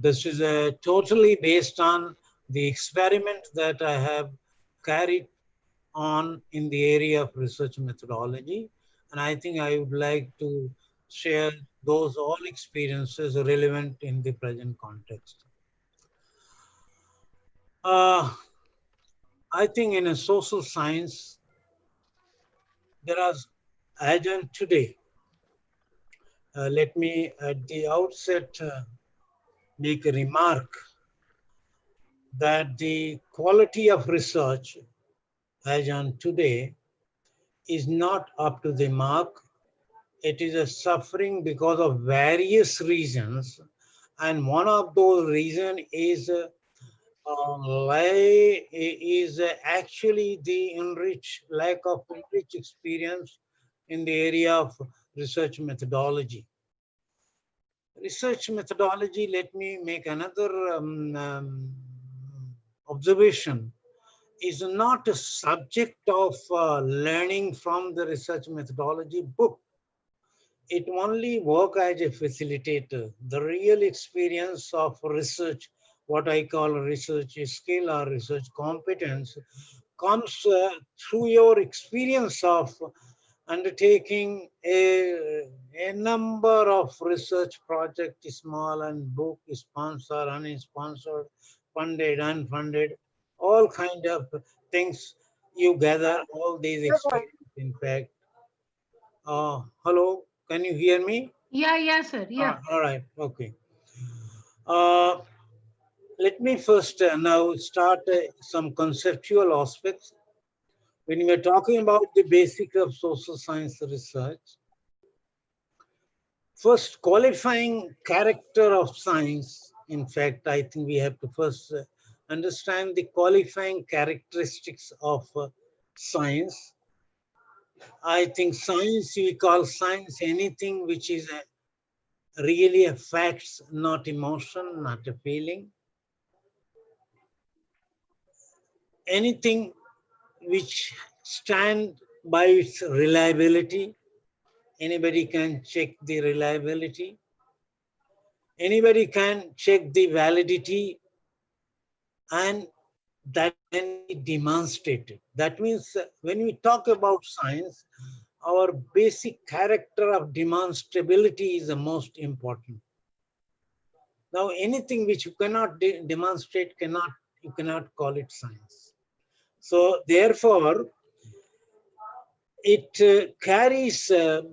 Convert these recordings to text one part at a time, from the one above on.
This is totally based on the experiment that I have carried on in the area of research methodology. And I think I would like to share those all experiences relevant in the present context. Uh, I think in a social science, there are, as in today, let me at the outset make a remark that the quality of research as on today is not up to the mark. It is a suffering because of various reasons, and one of those reasons is actually the lack of enriched experience in the area of research methodology. Research methodology, let me make another observation, is not a subject of learning from the research methodology book. It only work as a facilitator. The real experience of research, what I call research skill or research competence, comes through your experience of undertaking a number of research projects, small and book, sponsored, unsponsored, funded, unfunded, all kind of things. You gather all these experience. In fact, hello, can you hear me? Yeah, yeah, sir. Yeah. All right, okay. Uh, Let me first now start some conceptual aspects. When we are talking about the basic of social science research, first qualifying character of science, in fact, I think we have to first understand the qualifying characteristics of science. I think science, we call science anything which is really a facts, not emotion, not a feeling. Anything which stand by its reliability. Anybody can check the reliability. Anybody can check the validity, and that can be demonstrated. That means when we talk about science, our basic character of demonstrability is the most important. Now, anything which you cannot demonstrate, you cannot call it science. So, therefore, it carries a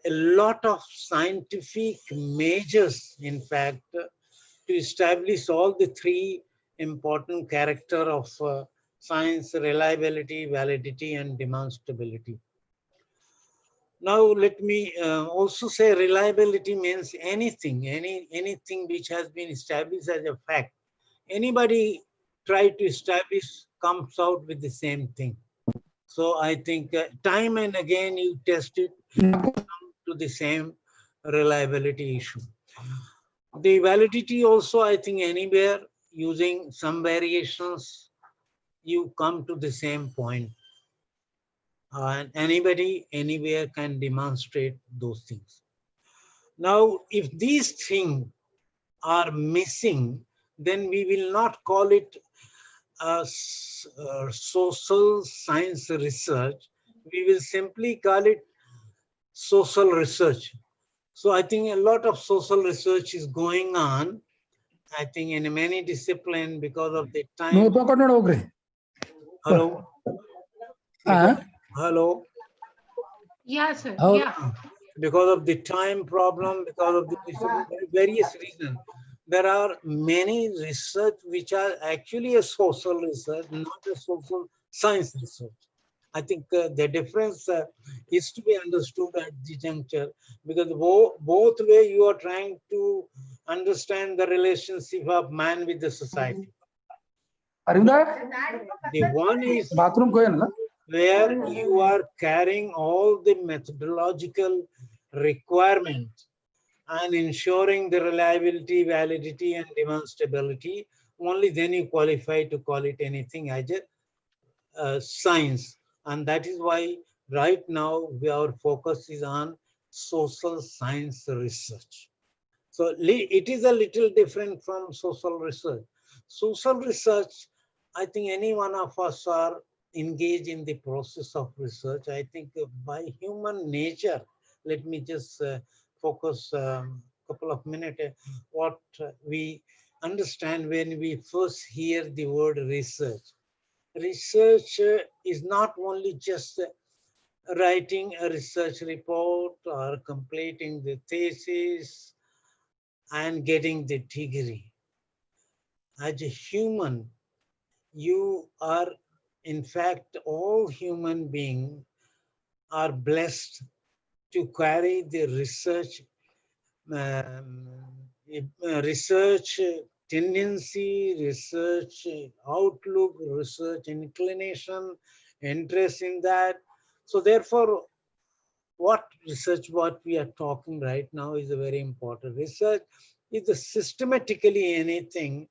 lot of scientific measures, in fact, to establish all the three important character of science: reliability, validity, and demonstrability. Now, let me also say reliability means anything which has been established as a fact. Anybody try to establish comes out with the same thing. So I think time and again you test it to the same reliability issue. The validity also, I think anywhere using some variations, you come to the same point. And anybody, anywhere can demonstrate those things. Now, if these things are missing, then we will not call it social science research. We will simply call it social research. So I think a lot of social research is going on. I think in many disciplines because of the time. Hello. Hello. Yeah, sir. Yeah. Because of the time problem, because of the various reasons. There are many research which are actually a social research, not a social science research. I think the difference is to be understood at the juncture, because both way you are trying to understand the relationship of man with the society. The one is where you are carrying all the methodological requirements and ensuring the reliability, validity, and demonstrability. Only then you qualify to call it anything as a science. And that is why right now our focus is on social science research. So it is a little different from social research. Social research, I think any one of us are engaged in the process of research. I think by human nature, let me just focus a couple of minutes what we understand when we first hear the word research. Research is not only just writing a research report or completing the thesis and getting the degree. As a human, you are, in fact, all human beings are blessed to carry the um, research tendency, research outlook, research inclination, interest in that. So therefore, what we are talking right now is a very important. Research is systematically anything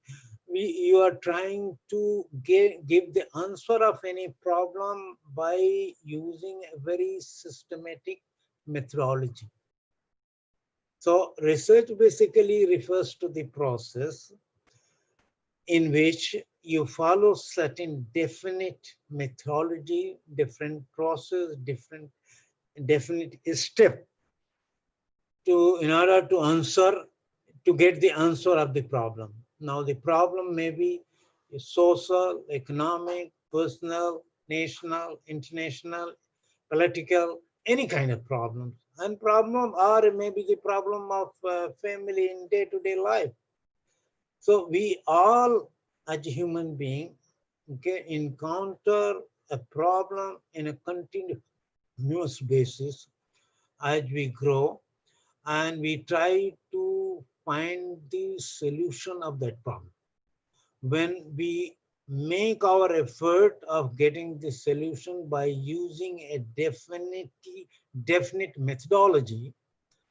you are trying to give the answer of any problem by using a very systematic methodology. So research basically refers to the process in which you follow certain definite methodology, different process, different definite step in order to get the answer of the problem. Now the problem may be social, economic, personal, national, international, political, any kind of problems. And problem or maybe the problem of family in day-to-day life. So we all as a human being encounter a problem in a continuous basis as we grow, and we try to find the solution of that problem. When we make our effort of getting the solution by using a definite methodology,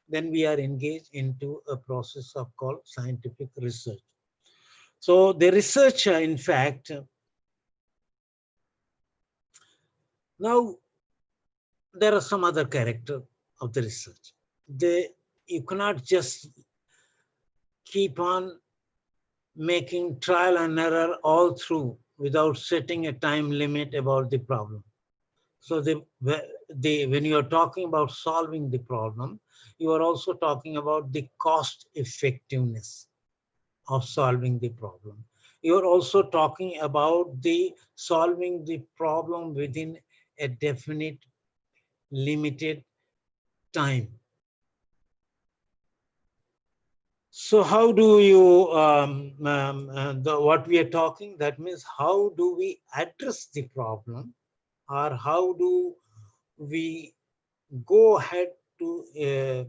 then we are engaged into a process of called scientific research. So the researcher, in fact, now there are some other character of the research. You cannot just keep on making trial and error all through without setting a time limit about the problem. So when you are talking about solving the problem, you are also talking about the cost effectiveness of solving the problem. You are also talking about the solving the problem within a definite limited time. So how do you, what we are talking, that means how do we address the problem, or how do we go ahead to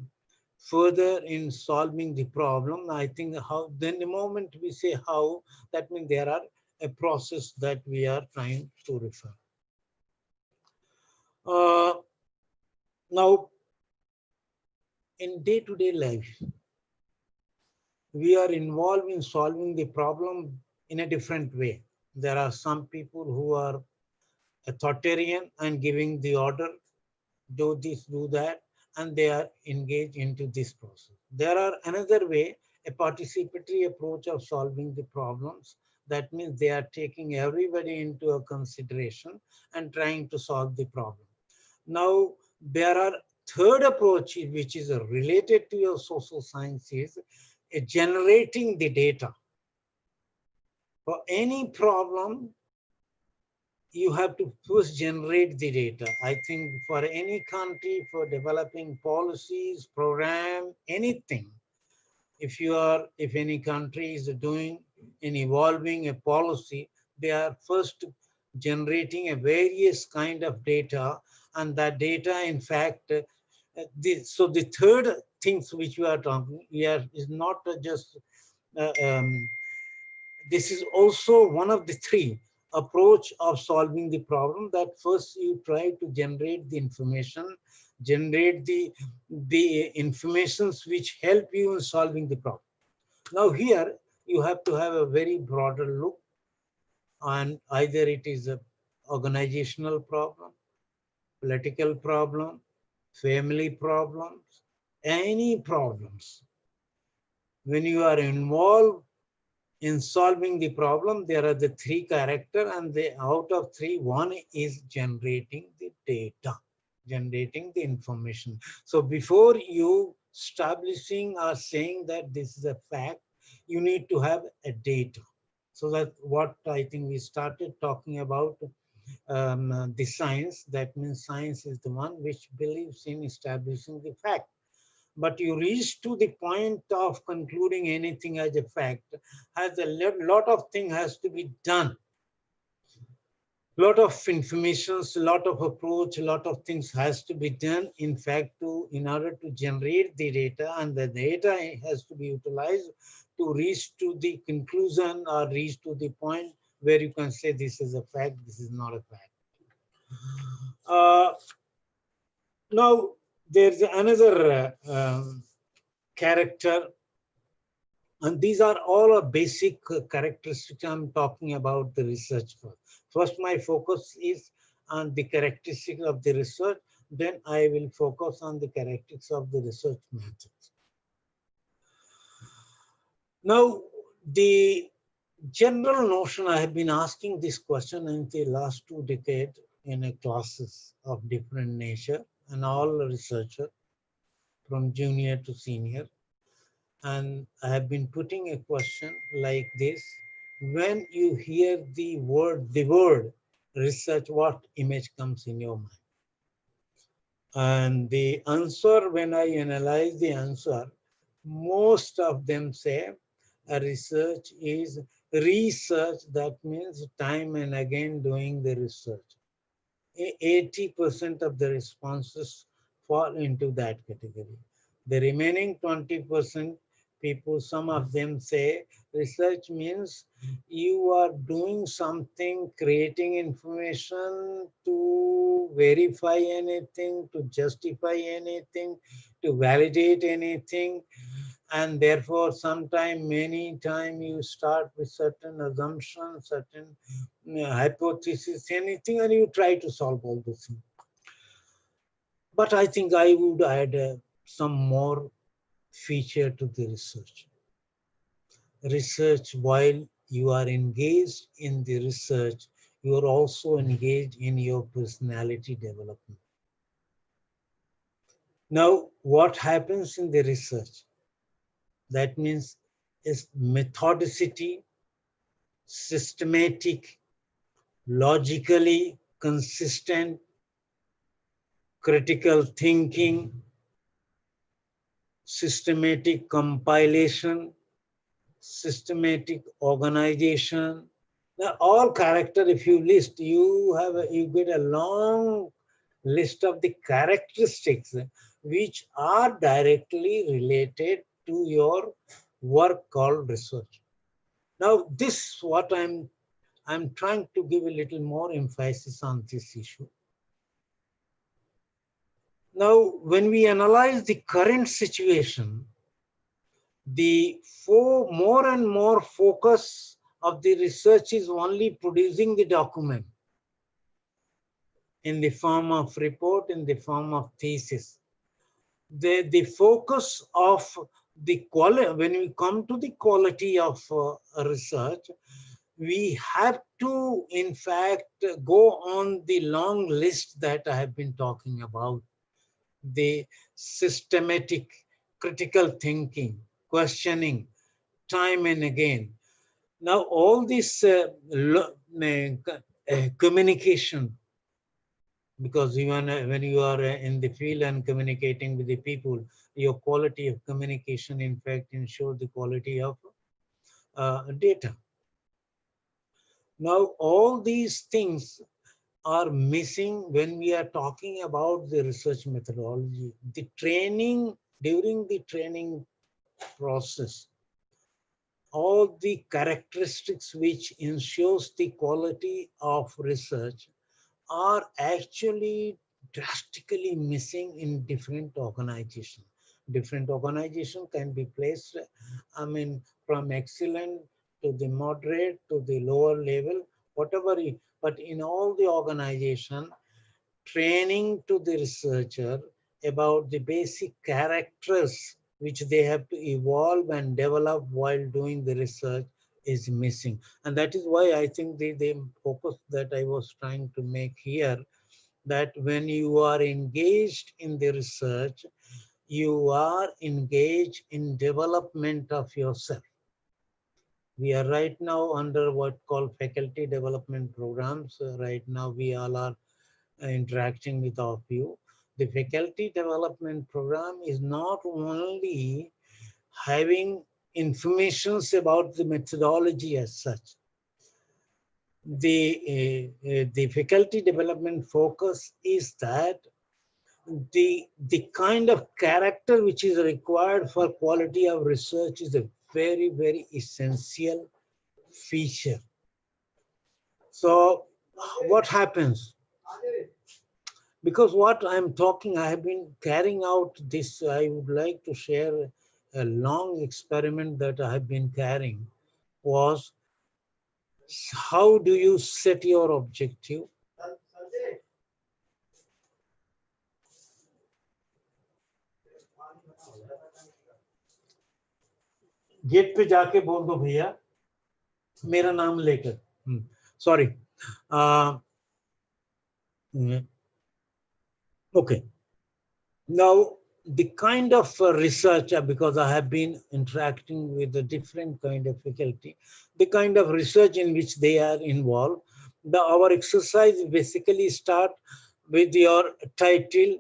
further in solving the problem? I think how, then the moment we say how, that means there are a process that we are trying to refer. Now, in day-to-day life, we are involved in solving the problem in a different way. There are some people who are authoritarian and giving the order, do this, do that, and they are engaged into this process. There are another way, a participatory approach of solving the problems. That means they are taking everybody into a consideration and trying to solve the problem. Now, there are third approach, which is related to your social sciences, generating the data. For any problem, you have to first generate the data. I think for any country, for developing policies, program, anything, if any country is doing and evolving a policy, they are first generating a various kind of data, and that data, in fact, so the third things which we are talking here is not just this is also one of the three approach of solving the problem, that first you try to generate the information, generate the informations which help you in solving the problem. Now here you have to have a very broader look, and either it is a organizational problem, political problem, family problems, any problems. When you are involved in solving the problem, there are the three characters, and out of three, one is generating the data, generating the information. So before you establishing or saying that this is a fact, you need to have a data. So that what I think we started talking about the science. That means science is the one which believes in establishing the fact. But you reach to the point of concluding anything as a fact, has a lot of thing has to be done. Lot of informations, lot of approach, lot of things has to be done, in fact, in order to generate the data, and the data has to be utilized to reach to the conclusion or reach to the point where you can say this is a fact, this is not a fact. Now, there's another character, and these are all basic characteristics I'm talking about the research for. First, my focus is on the characteristics of the research, then I will focus on the characteristics of the research methods. Now, the general notion, I have been asking this question in the last 2 decades in a classes of different nature, and all researchers from junior to senior. And I have been putting a question like this. When you hear the word research, what image comes in your mind? And the answer, when I analyze the answer, most of them say a research is research. That means time and again doing the research. 80% of the responses fall into that category. The remaining 20% people, some of them say research means you are doing something, creating information to verify anything, to justify anything, to validate anything. And therefore, many time you start with certain assumptions, certain hypothesis, anything, and you try to solve all those things. But I think I would add some more feature to the research. Research, while you are engaged in the research, you are also engaged in your personality development. Now, what happens in the research? That means is methodicity, systematic, logically consistent, critical thinking, systematic compilation, systematic organization. Now, all character, if you list, you get a long list of the characteristics which are directly related to your work called research. Now, this what I'm trying to give a little more emphasis on this issue. Now, when we analyze the current situation, the more and more focus of the research is only producing the document in the form of report, in the form of thesis. The focus of the quality, when we come to the quality of research, we have to, in fact, go on the long list that I have been talking about. The systematic, critical thinking, questioning, time and again. Now, all this communication, because even when you are in the field and communicating with the people, your quality of communication, in fact, ensures the quality of data. Now, all these things are missing when we are talking about the research methodology. The training, during the training process, all the characteristics which ensures the quality of research are actually drastically missing in different organizations. Different organization can be placed, I mean, from excellent to the moderate to the lower level, whatever. But in all the organization, training to the researcher about the basic characters which they have to evolve and develop while doing the research is missing. And that is why I think the focus that I was trying to make here, that when you are engaged in the research, you are engaged in development of yourself. We are right now under what called faculty development programs. Right now we all are interacting with all of you. The faculty development program is not only having informations about the methodology as such. The faculty development focus is that the kind of character which is required for quality of research is a very, very essential feature. So what happens? Because what I'm talking, I have been carrying out this, I would like to share a long experiment that I have been carrying was, how do you set your objective? Gate पे जाके बोल दो भैया मेरा नाम लेकर. Sorry. Okay. Now, the kind of research, because I have been interacting with a different kind of faculty, the kind of research in which they are involved, our exercise basically start with your title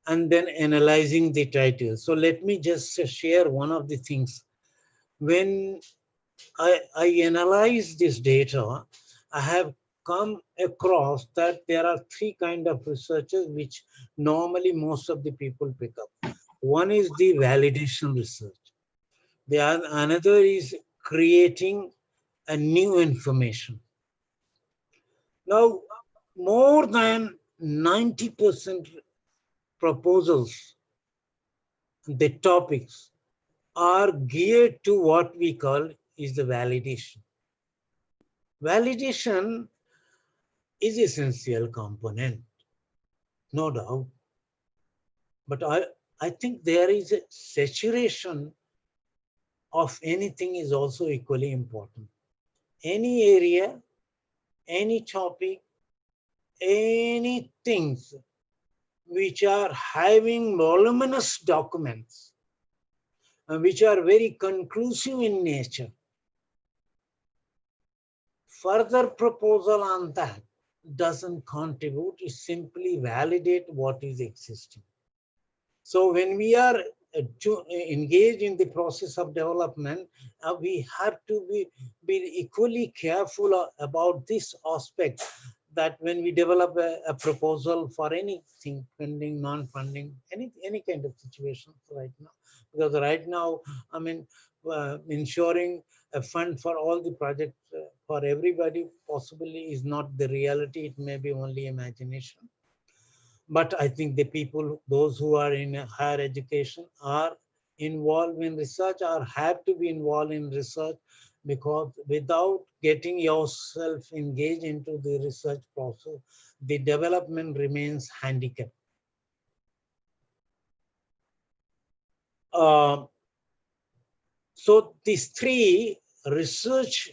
and then analyzing the title. So let me just share one of the things. When I analyze this data, I have come across that there are three kind of researches which normally most of the people pick up. One is the validation research. Another is creating a new information. Now, more than 90% proposals, the topics are geared to what we call is the validation. Validation is essential component, no doubt. But I think there is a saturation of anything is also equally important. Any area, any topic, any things which are having voluminous documents, which are very conclusive in nature. Further proposal on that doesn't contribute, it simply validate what is existing. So when we are engaged in the process of development, we have to be equally careful about this aspect, that when we develop a proposal for anything, funding, non-funding, any kind of situations right now, because right now, I mean, ensuring a fund for all the projects for everybody possibly is not the reality. It may be only imagination. But I think the people, those who are in higher education, are involved in research or have to be involved in research, because without getting yourself engaged into the research process, the development remains handicapped. So these three research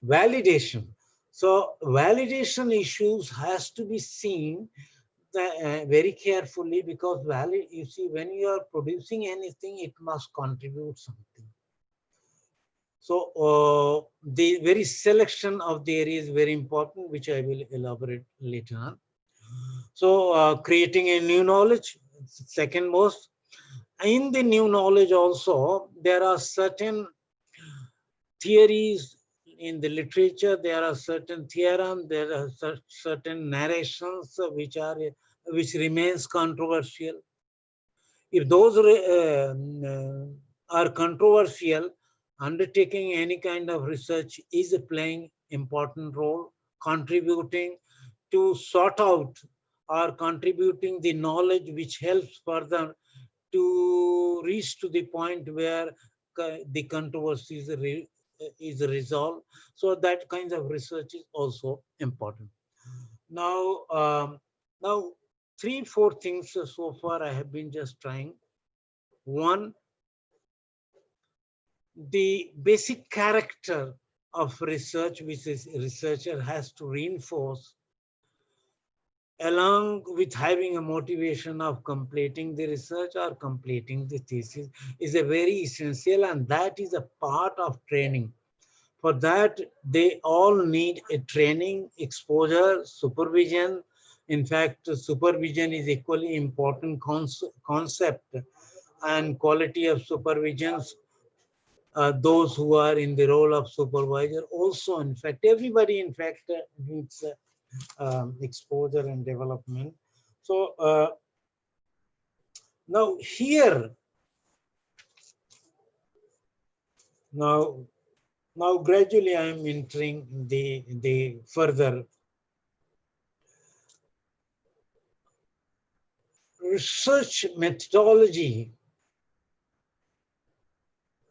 validation. So validation issues has to be seen very carefully, because you see, when you are producing anything, it must contribute something. So the very selection of the area is very important, which I will elaborate later on. So creating a new knowledge, second most. In the new knowledge also, there are certain theories in the literature, there are certain theorems, there are certain narrations which remains controversial. If those are controversial, undertaking any kind of research is playing important role, contributing to sort out or contributing the knowledge which helps further to reach to the point where the controversy is resolved. So that kind of research is also important. Now 3-4 things so far I have been just trying. One, the basic character of research which is researcher has to reinforce, along with having a motivation of completing the research or completing the thesis, is a very essential, and that is a part of training. For that, they all need a training, exposure, supervision. In fact, supervision is equally important concept, and quality of supervision, those who are in the role of supervisor also, in fact, everybody, in fact, needs exposure and development. So now here, now, now gradually I am entering the further research methodology.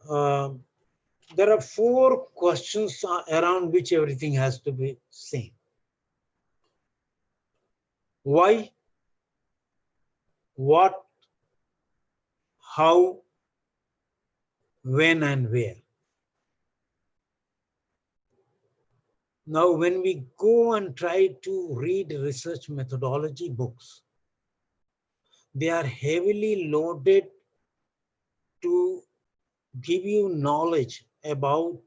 There are four questions around which everything has to be seen. Why, what, how, when, and where. Now, when we go and try to read research methodology books, they are heavily loaded to give you knowledge about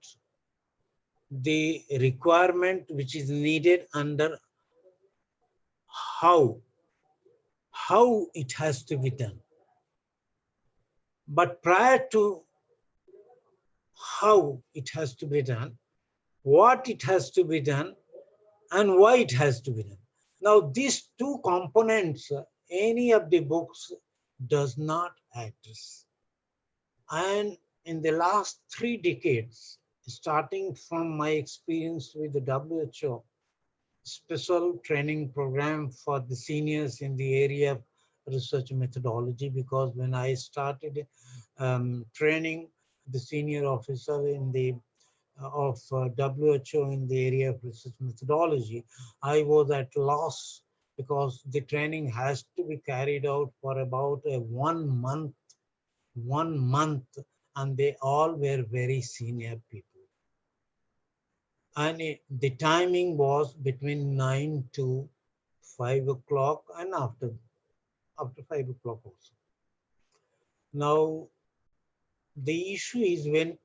the requirement which is needed under how it has to be done. But prior to how it has to be done, what it has to be done, and why it has to be done. Now, these two components, any of the books does not address. And in the last 3 decades, starting from my experience with the WHO, special training program for the seniors in the area of research methodology, because when I started training the senior officer in the of WHO in the area of research methodology, I was at loss because the training has to be carried out for about a 1 month, and they all were very senior people. And the timing was between 9 to 5 o'clock and after 5 o'clock also. Now, the issue is when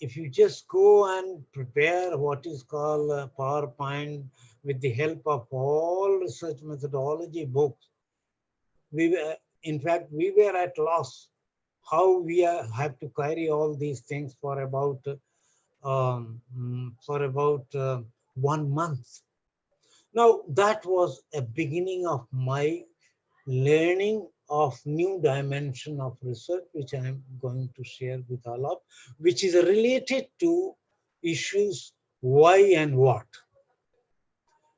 if you just go and prepare what is called a PowerPoint with the help of all research methodology books, in fact, we were at loss how we have to carry all these things for about 1 month. Now, that was a beginning of my learning of new dimension of research, which I am going to share with all of, which is related to issues why and what.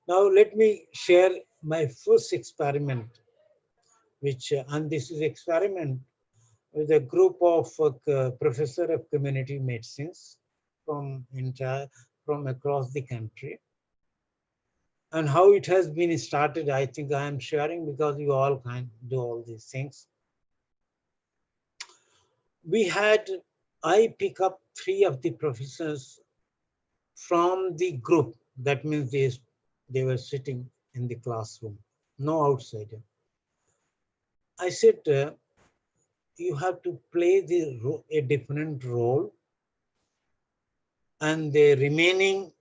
Now, let me share my first experiment, which, and this is experiment with a group of professor of community medicines from across the country. And how it has been started, I think I am sharing because you all can do all these things. I pick up 3 of the professors from the group. That means they were sitting in the classroom, no outsider. I said, you have to play a different role, and the remaining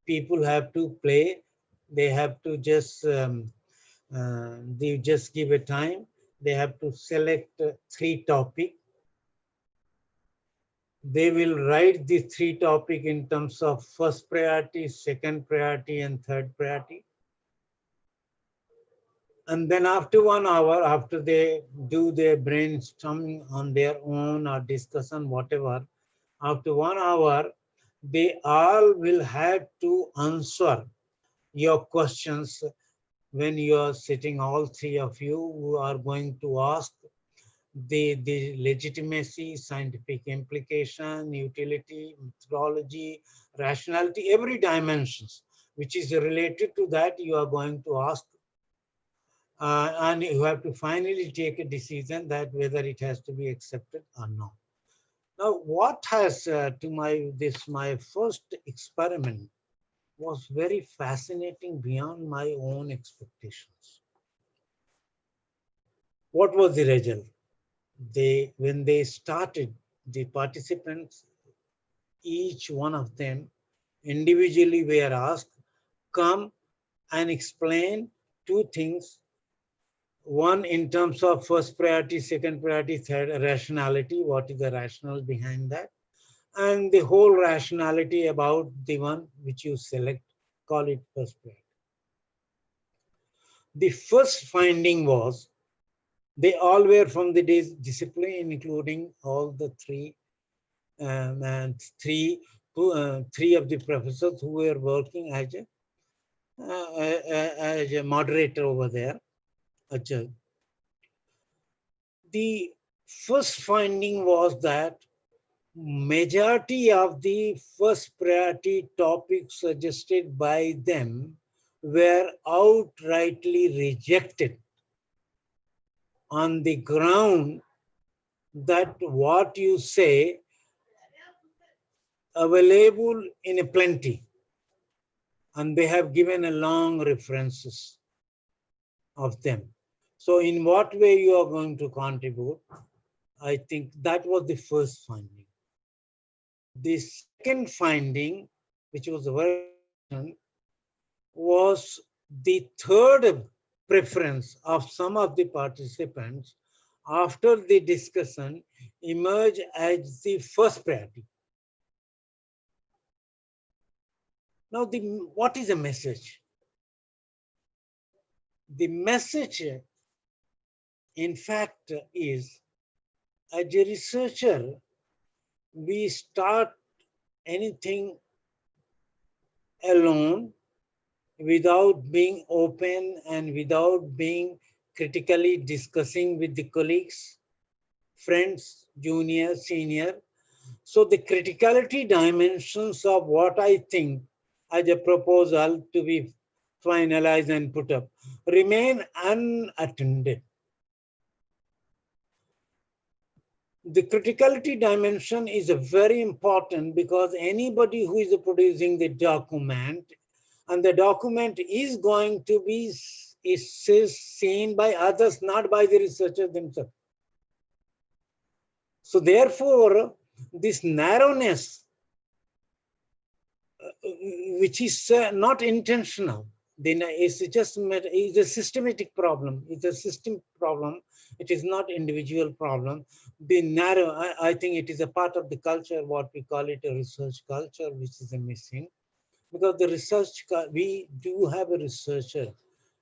people have to play. They have to just, they just give a time. They have to select 3 topics. They will write the 3 topics in terms of first priority, second priority, and third priority. And then after 1 hour, after they do their brainstorming on their own or discussion, whatever, after 1 hour, they all will have to answer your questions when you are sitting, all 3 of you who are going to ask the legitimacy, scientific implication, utility, methodology, rationality, every dimensions which is related to that you are going to ask, and you have to finally take a decision that whether it has to be accepted or not. Now, what has to my first experiment was very fascinating beyond my own expectations. What was the result? When they started, the participants, each one of them individually were asked, come and explain two things. One in terms of first priority, second priority, third rationality. What is the rationale behind that? And the whole rationality about the one which you select, call it first priority. The first finding was they all were from the discipline, including all the and three of the professors who were working as a moderator over there, a judge. The first finding was that majority of the first priority topics suggested by them were outrightly rejected on the ground that what you say available in a plenty, and they have given a long references of them. So in what way you are going to contribute? I think that was the first finding. The second finding, which was very important, was the third preference of some of the participants after the discussion emerged as the first priority. Now, what is the message? The message, in fact, is as a researcher, we start anything alone without being open and without being critically discussing with the colleagues, friends, junior, senior. So the criticality dimensions of what I think as a proposal to be finalized and put up remain unattended. The criticality dimension is very important because anybody who is producing the document, and the document is going to be seen by others, not by the researchers themselves. So therefore, this narrowness, which is not intentional, then it's just is a systematic problem. It's a system problem. It is not individual problem. The narrow, I think it is a part of the culture, what we call it a research culture, which is a missing. Because the research, we do have a researcher,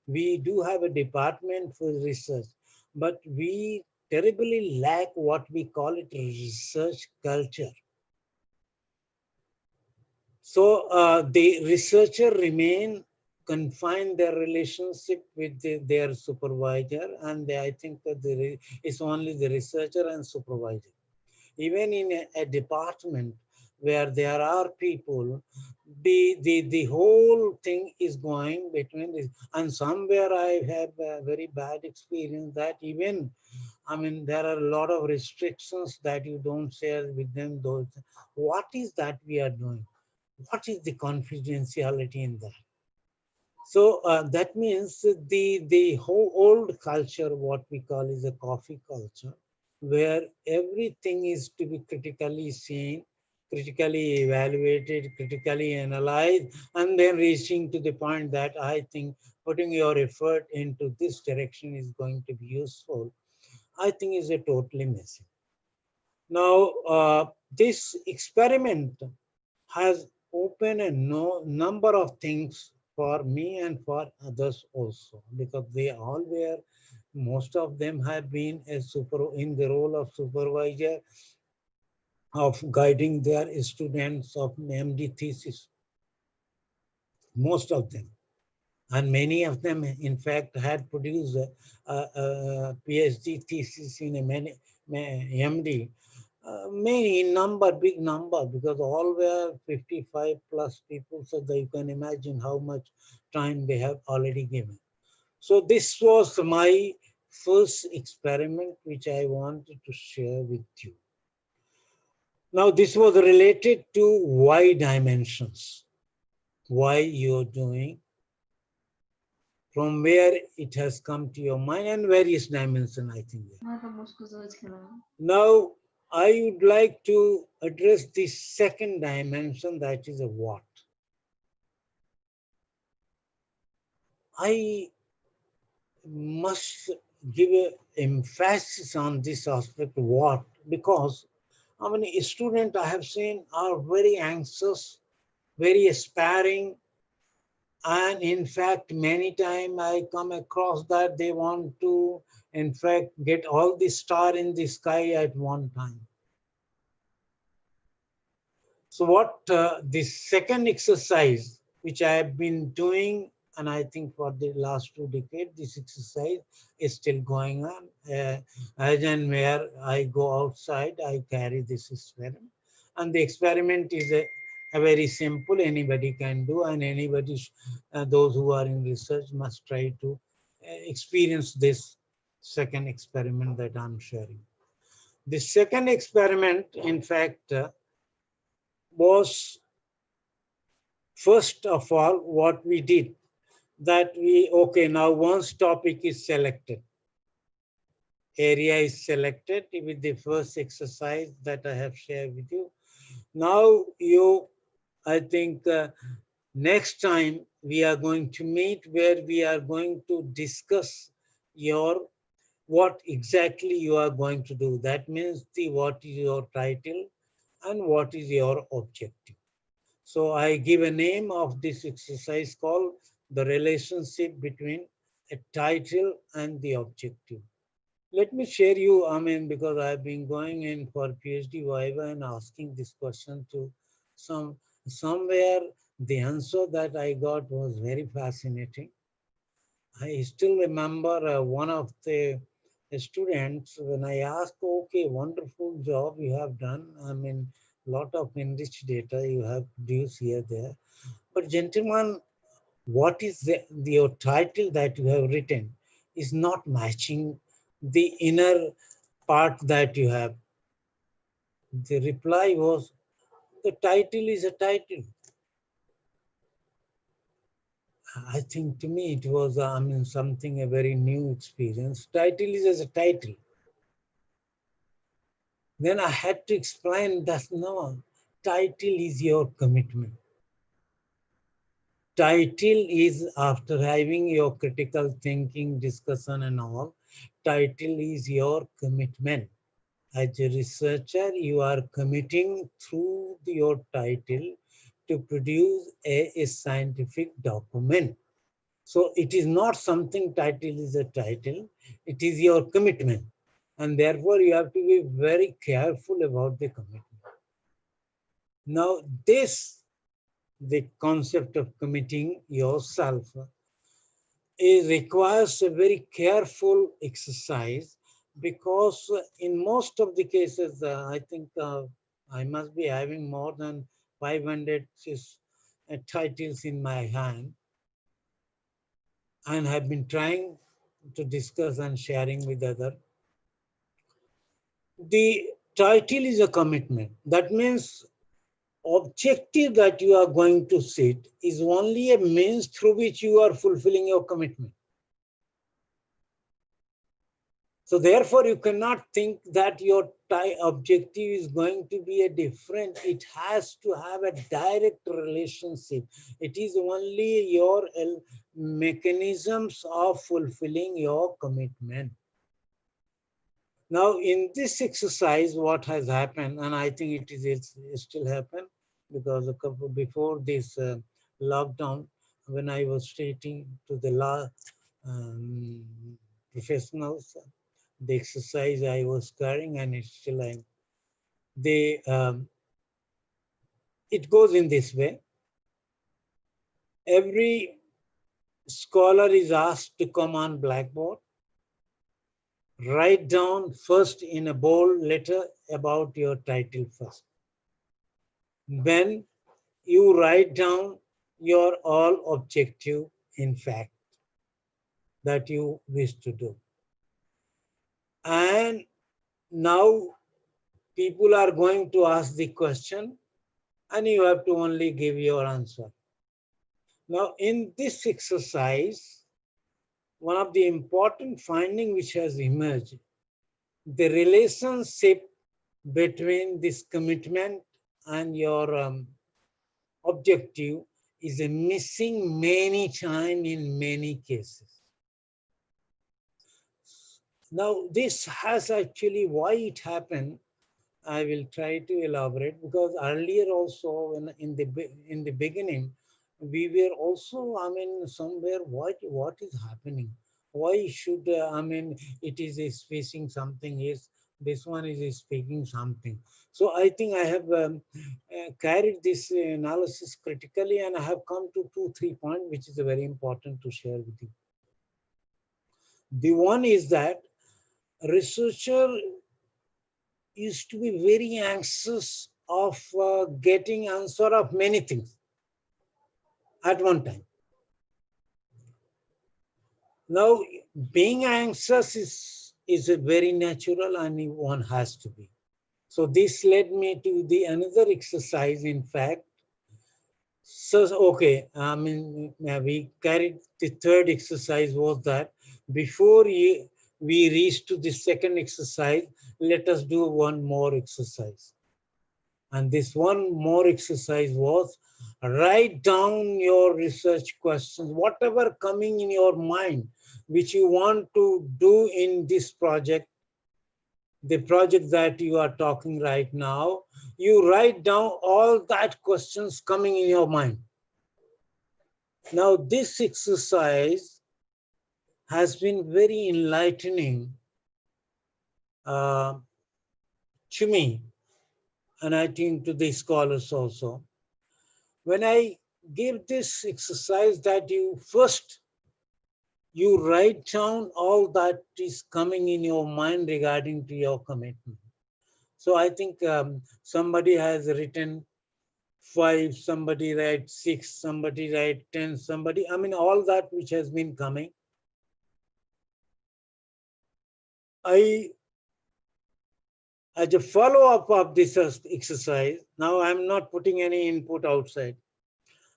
we do have a department for research, but we terribly lack what we call it a research culture. So the researcher remain confine their relationship with their supervisor, and I think that it's only the researcher and supervisor. Even in a department where there are people, the whole thing is going between this. And somewhere I have a very bad experience that even, I mean, there are a lot of restrictions that you don't share with them. Those, what is that we are doing? What is the confidentiality in that? So that means the whole old culture, what we call is a coffee culture, where everything is to be critically seen, critically evaluated, critically analyzed, and then reaching to the point that I think putting your effort into this direction is going to be useful, I think is a totally missing. Now, this experiment has opened a number of things for me and for others also, because they all were, most of them have been in the role of supervisor of guiding their students of MD thesis, most of them. And many of them, in fact, had produced a PhD thesis in a MD. Many number, big number, because all were 55 plus people, so that you can imagine how much time they have already given. So this was my first experiment, which I wanted to share with you. Now, this was related to why dimensions, why you're doing, from where it has come to your mind, and various dimensions, I think. Now, I would like to address the second dimension, that is a what. I must give a emphasis on this aspect, what, because how many students I have seen are very anxious, very aspiring, and in fact, many times I come across that they want to, in fact, get all the star in the sky at one time. So what this second exercise, which I have been doing, and I think for the last 2 decades, this exercise is still going on. As and where I go outside, I carry this experiment. And the experiment is a very simple, anybody can do, and anybody, those who are in research must try to experience this second experiment that I'm sharing. The second experiment, in fact, was first of all, what we did, that okay, now once topic is selected, area is selected with the first exercise that I have shared with you. Now I think next time we are going to meet where we are going to discuss what exactly you are going to do. That means what is your title and what is your objective. So I give a name of this exercise called the relationship between a title and the objective. Let me share you, because I've been going in for PhD Viva and asking this question to somewhere the answer that I got was very fascinating. I still remember one of the students when I asked, okay, wonderful job you have done. Lot of enriched data you have produced here, there. But gentlemen, what is your title that you have written is not matching the inner part that you have. The reply was, the title is a title. I think to me it was, something, a very new experience. Title is as a title. Then I had to explain that no, title is your commitment. Title is after having your critical thinking, discussion and all, title is your commitment. As a researcher, you are committing through your title to produce a scientific document. So it is not something, title is a title, it is your commitment. And therefore you have to be very careful about the commitment. Now the concept of committing yourself, it requires a very careful exercise, because in most of the cases, I think I must be having more than 500 titles in my hand, and have been trying to discuss and sharing with others. The title is a commitment. That means objective that you are going to set is only a means through which you are fulfilling your commitment. So therefore, you cannot think that your objective is going to be a different. It has to have a direct relationship. It is only your mechanisms of fulfilling your commitment. Now, in this exercise, what has happened, and I think it still happen, because a couple before this lockdown, when I was stating to the law professionals, the exercise I was carrying, and it's still it goes in this way. Every scholar is asked to come on blackboard, write down first in a bold letter about your title first. When you write down your all objective, in fact, that you wish to do. And now people are going to ask the question and you have to only give your answer. Now, in this exercise, one of the important findings which has emerged, the relationship between this commitment and your objective is a missing many times in many cases. Now, this has actually, why it happened, I will try to elaborate, because earlier also in the beginning, we were also, I mean, somewhere, what is happening? Why should, I mean, it is facing something, is this one is speaking something. So I think I have carried this analysis critically, and I have come to 2, 3 points, which is very important to share with you. The one is that researcher used to be very anxious of getting answer of many things at one time. Now, being anxious is a very natural, and one has to be. So this led me to the another exercise, in fact. So, okay, I mean, we carried the third exercise was that before we reach to the second exercise, let us do one more exercise. And this one more exercise was write down your research questions, whatever coming in your mind, which you want to do in this project, the project that you are talking right now. You write down all that questions coming in your mind. Now, this exercise has been very enlightening to me, and I think to the scholars also. When I give this exercise that you write down all that is coming in your mind regarding to your commitment. So I think somebody has written 5, somebody write 6, somebody write 10, somebody, I mean, all that which has been coming. As a follow-up of this exercise, now I'm not putting any input outside.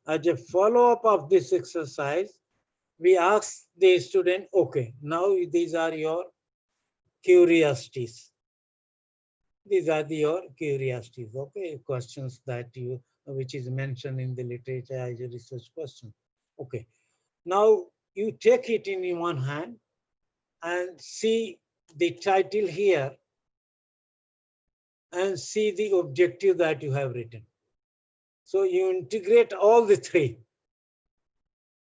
As a follow-up of this exercise, we ask the student, okay, now these are your curiosities. These are your curiosities, okay, questions that which is mentioned in the literature as a research question. Okay, now you take it in one hand and see the title here and see the objective that you have written. So you integrate all the three.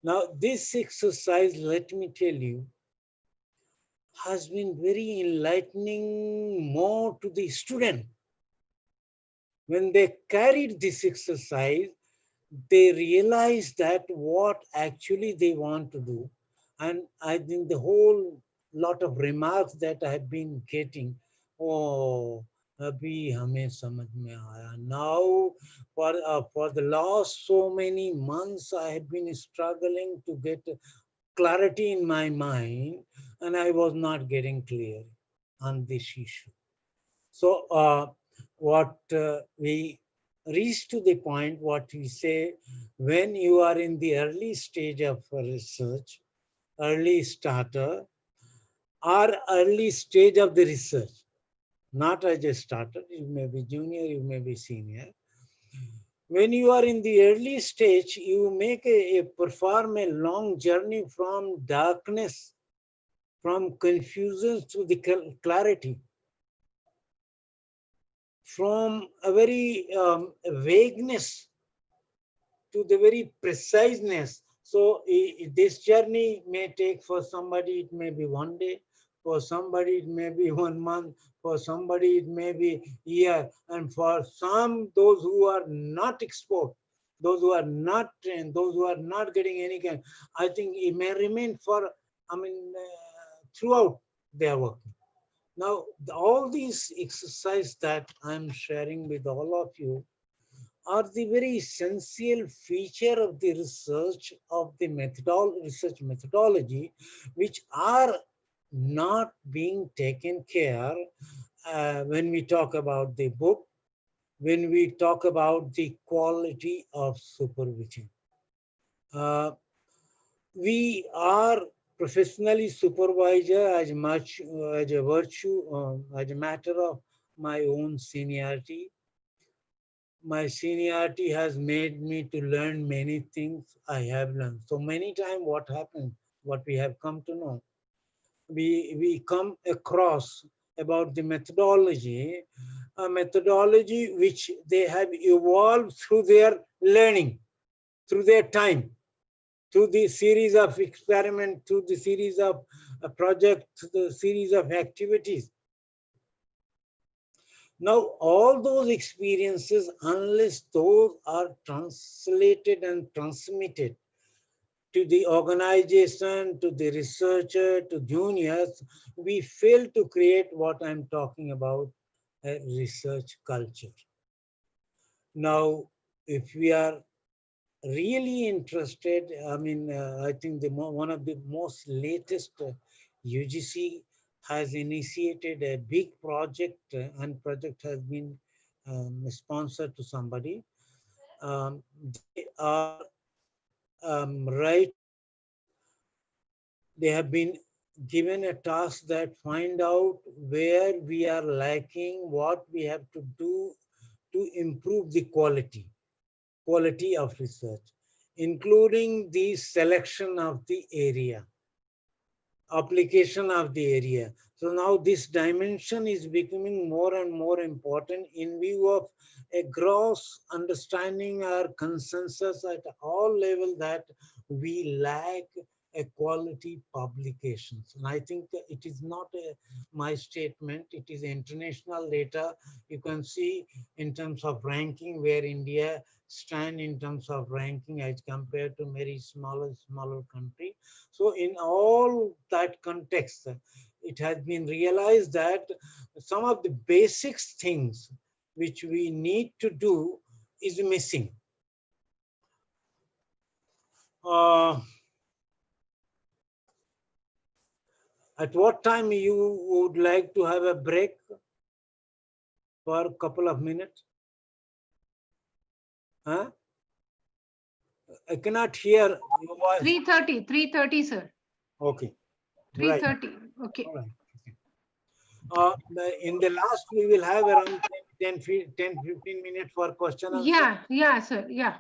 Now this exercise, let me tell you, has been very enlightening more to the student. When they carried this exercise, they realized that what actually they want to do. And I think the whole lot of remarks that I have been getting, oh, अभी हमें समझ में आया. Now, for the last so many months, I have been struggling to get clarity in my mind, and I was not getting clear on this issue. So what we reach to the point, what we say, when you are in the early stage of research, early starter, or early stage of the research, not as a starter, you may be junior, you may be senior. When you are in the early stage, you make perform a long journey from darkness, from confusion to the clarity, from a very vagueness to the very preciseness. So this journey may take, for somebody it may be one day, for somebody it may be 1 month, for somebody it may be year, and for some, those who are not exposed, those who are not trained, those who are not getting any kind, I think it may remain for, I mean, throughout their work. Now, all these exercises that I'm sharing with all of you are the very essential feature of the research of the research methodology, which are not being taken care when we talk about the book, when we talk about the quality of supervision. Uh, we are professionally supervisor as much as a virtue, as a matter of my own seniority. My seniority has made me to learn many things I have learned. So many times what happens, what we have come to know, we come across about the methodology, a methodology which they have evolved through their learning, through their time, through the series of experiment, through the series of projects, the series of activities. Now, all those experiences, unless those are translated and transmitted to the organization, to the researcher, to juniors, we fail to create what I'm talking about, a research culture. Now, if we are really interested, I mean, I think one of the most latest UGC has initiated a big project, and project has been sponsored to somebody. They are writing, they have been given a task that find out where we are lacking, what we have to do to improve the quality of research, including the selection of the area, application of the area. So now this dimension is becoming more and more important in view of a gross understanding or consensus at all levels that we lack a quality publications. And I think it is not my statement, it is international data. You can see in terms of ranking where India stand in terms of ranking as compared to very smaller country. So in all that context, it has been realized that some of the basic things which we need to do is missing. Uh, at what time you would like to have a break for a couple of minutes? Huh? I cannot hear your voice. 3:30, sir. Okay. 3:30. Right. Okay. All right. In the last, we will have around 10-15 minutes for question answer. Yeah, sir. Yeah.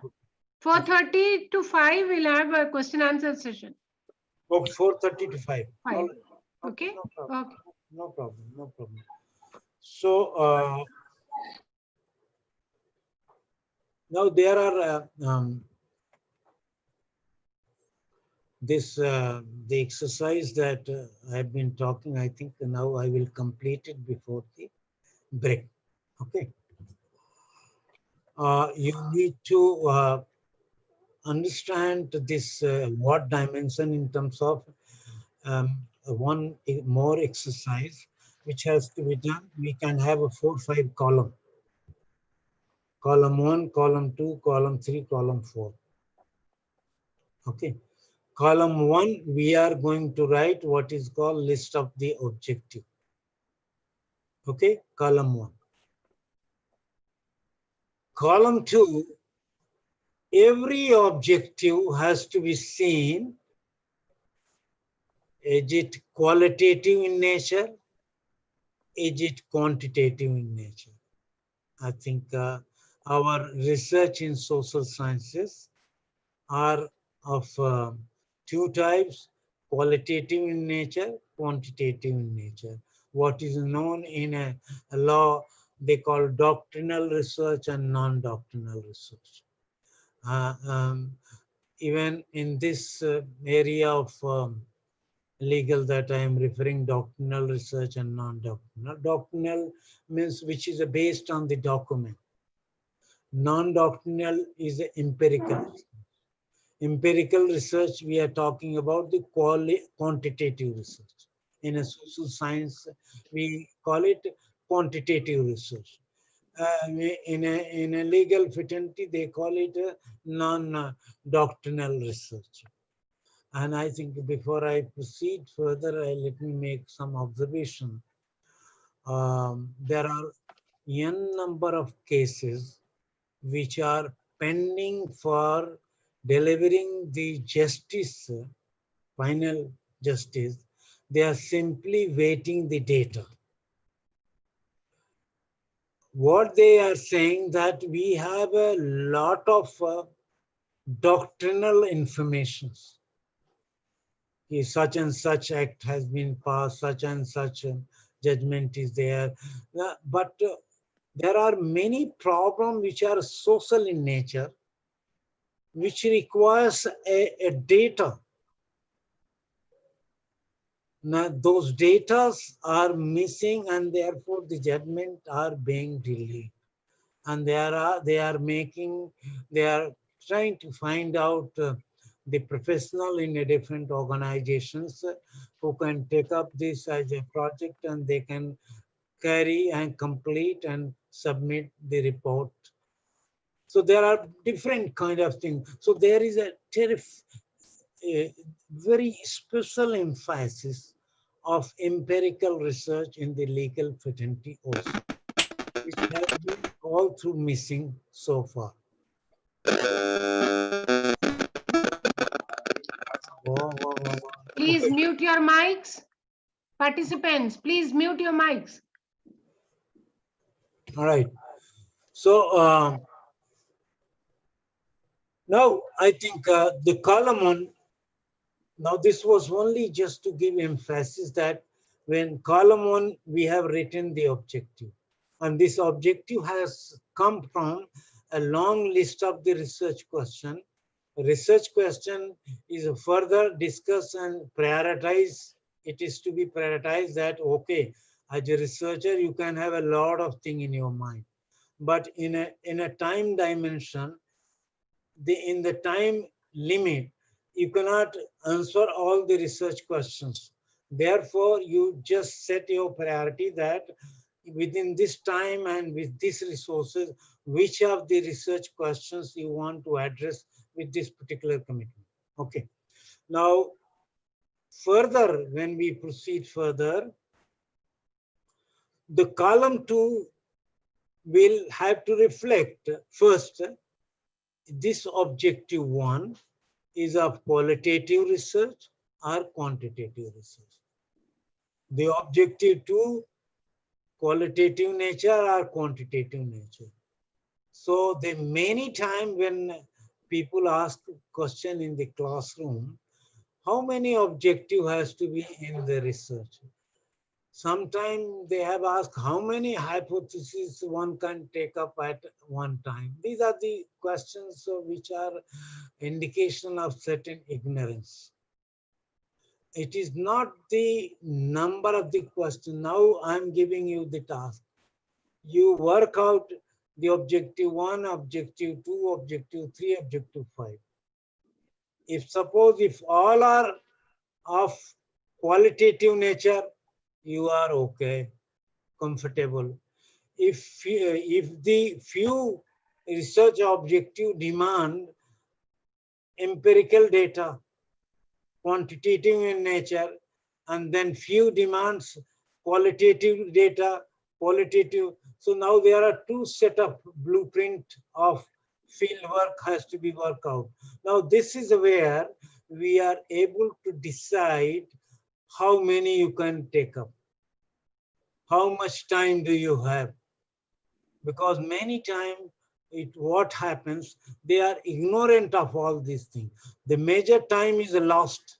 4:30 to 5, we'll have a question answer session. Okay, 4:30 to 5. 5. All right. Okay, Okay. no problem. Okay. No problem. No problem. So now there are the exercise that I have been talking. I think now I will complete it before the break. Okay. You need to understand this what dimension in terms of one more exercise which has to be done. We can have a 4-5 column. Column 1, column 2, column 3, column 4. Okay. Column 1, we are going to write what is called list of the objective. Okay. Column 1. Column 2, every objective has to be seen. Is it qualitative in nature? Is it quantitative in nature? I think our research in social sciences are of two types, qualitative in nature, quantitative in nature. What is known in a law, they call doctrinal research and non-doctrinal research. Even in this area of legal that I am referring, doctrinal research and non-doctrinal. Doctrinal means which is based on the document. Non-doctrinal is empirical. Empirical research, we are talking about the quantitative research. In a social science, we call it quantitative research. In a legal fraternity, they call it non-doctrinal research. And I think before I proceed further, let me make some observation. There are n number of cases which are pending for delivering the justice, final justice. They are simply waiting the data. What they are saying that we have a lot of doctrinal informations. Such and such act has been passed, such and such judgment is there. But there are many problems which are social in nature, which requires a data. Now, those data are missing and therefore the judgment are being delayed. And they are trying to find out the professional in a different organizations who can take up this as a project, and they can carry and complete and submit the report. So there are different kind of things. So there is a very special emphasis of empirical research in the legal fraternity also, which has been all through missing so far. Please Okay. mute your mics. Participants, please mute your mics. All right. So now I think the column on, now this was only just to give emphasis that when column 1, we have written the objective. And this objective has come from a long list of the research question. Research question is further discussed and prioritized. It is to be prioritized that, okay, as a researcher, you can have a lot of things in your mind. But in a time dimension, in the time limit, you cannot answer all the research questions. Therefore, you just set your priority that within this time and with these resources, which of the research questions you want to address with this particular commitment. Okay. Now, further, when we proceed further, the column 2 will have to reflect first, this objective 1 is of qualitative research or quantitative research. The objective 2, qualitative nature or quantitative nature. So the many time when people ask question in the classroom, how many objective has to be in the research? Sometimes they have asked how many hypotheses one can take up at one time. These are the questions which are indication of certain ignorance. It is not the number of the question. Now I'm giving you the task. You work out the objective 1, objective 2, objective 3, objective 5. If all are of qualitative nature, you are okay, comfortable. If the few research objective demand empirical data, quantitative in nature, and then few demands qualitative data, qualitative. So now there are two set of blueprint of field work has to be worked out. Now this is where we are able to decide how many you can take up. How much time do you have? Because many times what happens, they are ignorant of all these things. The major time is lost.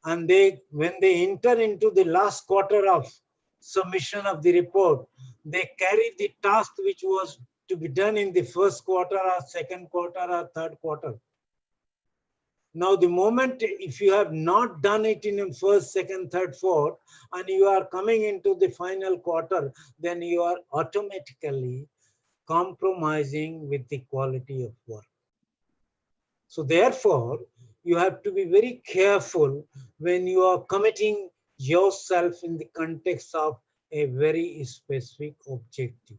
And when they enter into the last quarter of submission of the report, they carry the task which was to be done in the first quarter or second quarter or third quarter. Now, the moment if you have not done it in the first, second, third, fourth, and you are coming into the final quarter, then you are automatically compromising with the quality of work. So therefore, you have to be very careful when you are committing yourself in the context of a very specific objective.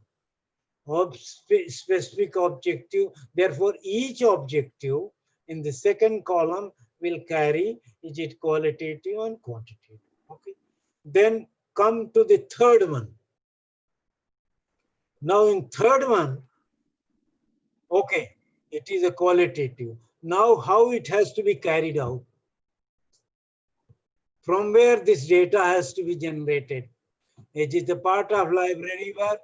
Specific objective, therefore each objective in the second column will carry, is it qualitative and quantitative. Okay. Then come to the third one. Now in third one, okay, it is a qualitative. Now how it has to be carried out? From where this data has to be generated? Is it a part of library work?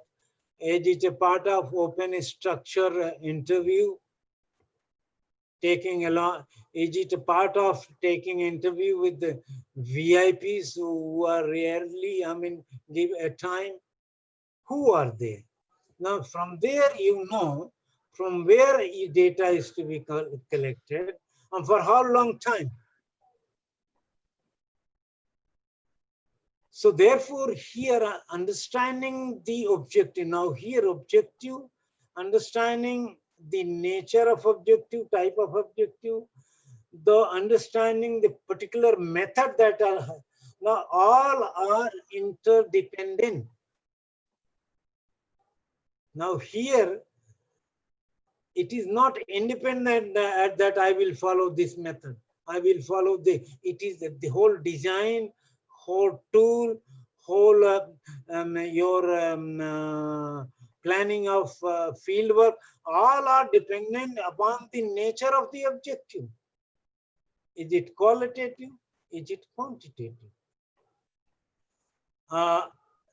Is it a part of open structure interview? Taking along, is it a part of taking interview with the VIPs who are rarely, give a time? Who are they? Now, from there, from where data is to be collected and for how long time. So therefore, here understanding the objective. Now here objective, understanding the nature of objective, type of objective, the understanding the particular method that are, now all are interdependent. Now here, it is not independent that I will follow this method. I will follow it is the whole design, whole tool, whole planning of field work, all are dependent upon the nature of the objective. Is it qualitative? Is it quantitative?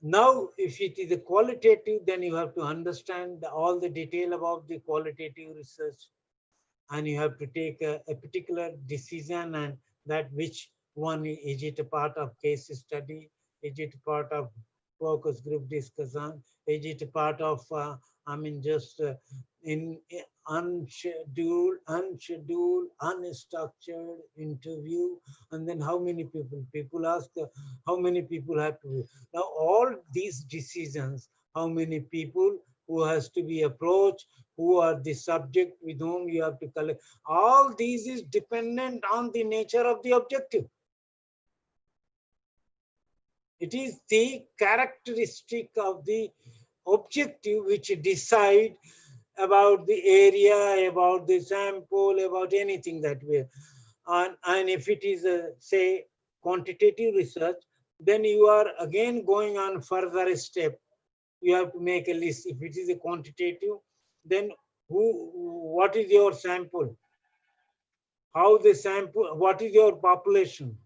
Now, if it is a qualitative, then you have to understand all the detail about the qualitative research, and you have to take a particular decision, and that which one is it a part of case study? Is it part of focus group discussion? Is it a part of just in unscheduled, unstructured interview? And then how many people ask how many people have to. Now all these decisions, how many people who has to be approached, who are the subject with whom you have to collect, all these is dependent on the nature of the objective. It is the characteristic of the objective which decide about the area, about the sample, about anything that we are. And if it is say quantitative research, then you are again going on further step. You have to make a list. If it is a quantitative, then what is your sample? How the sample, what is your population?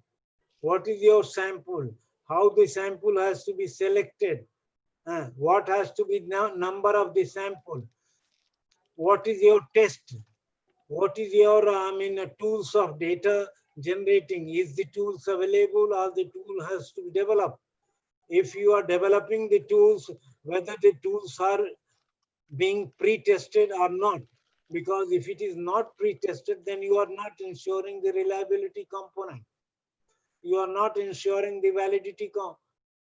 What is your sample? How the sample has to be selected? What has to be number of the sample? What is your test? What is your tools of data generating? Is the tools available or the tool has to be developed? If you are developing the tools, whether the tools are being pre-tested or not. Because if it is not pre-tested, then you are not ensuring the reliability component. You are not ensuring the validity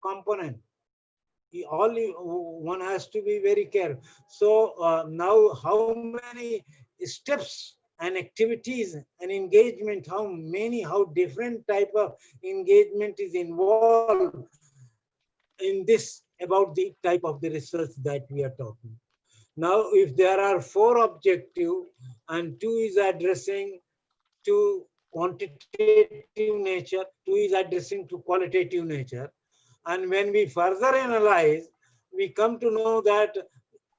component. One has to be very careful. So now how many steps and activities and engagement, how different type of engagement is involved in this about the type of the research that we are talking. Now, if there are 4 objectives and 2 is addressing to quantitative nature, 2 is addressing to qualitative nature, and when we further analyze, we come to know that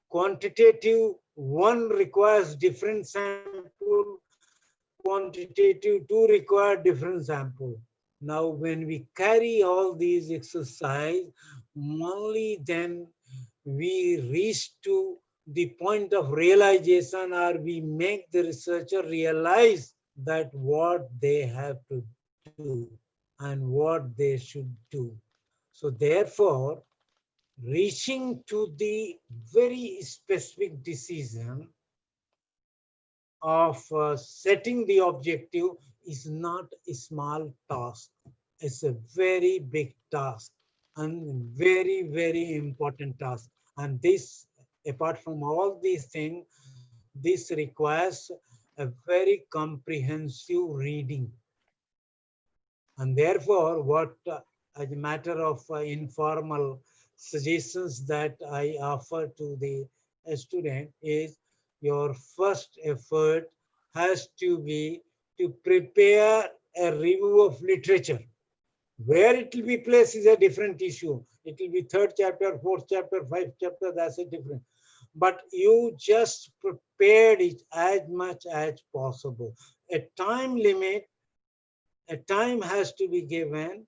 quantitative 1 requires different sample, quantitative 2 require different sample. Now, when we carry all these exercise, only then we reach to the point of realization, or we make the researcher realize that what they have to do and what they should do. So therefore, reaching to the very specific decision of setting the objective is not a small task. It's a very big task and very, very important task. And this, apart from all these things, this requires a very comprehensive reading. And therefore, what as a matter of informal suggestions that I offer to the student is, your first effort has to be to prepare a review of literature. Where it will be placed is a different issue. It will be 3rd chapter, 4th chapter, 5th chapter, that's a different. but you just prepared it as much as possible. A time limit, a time has to be given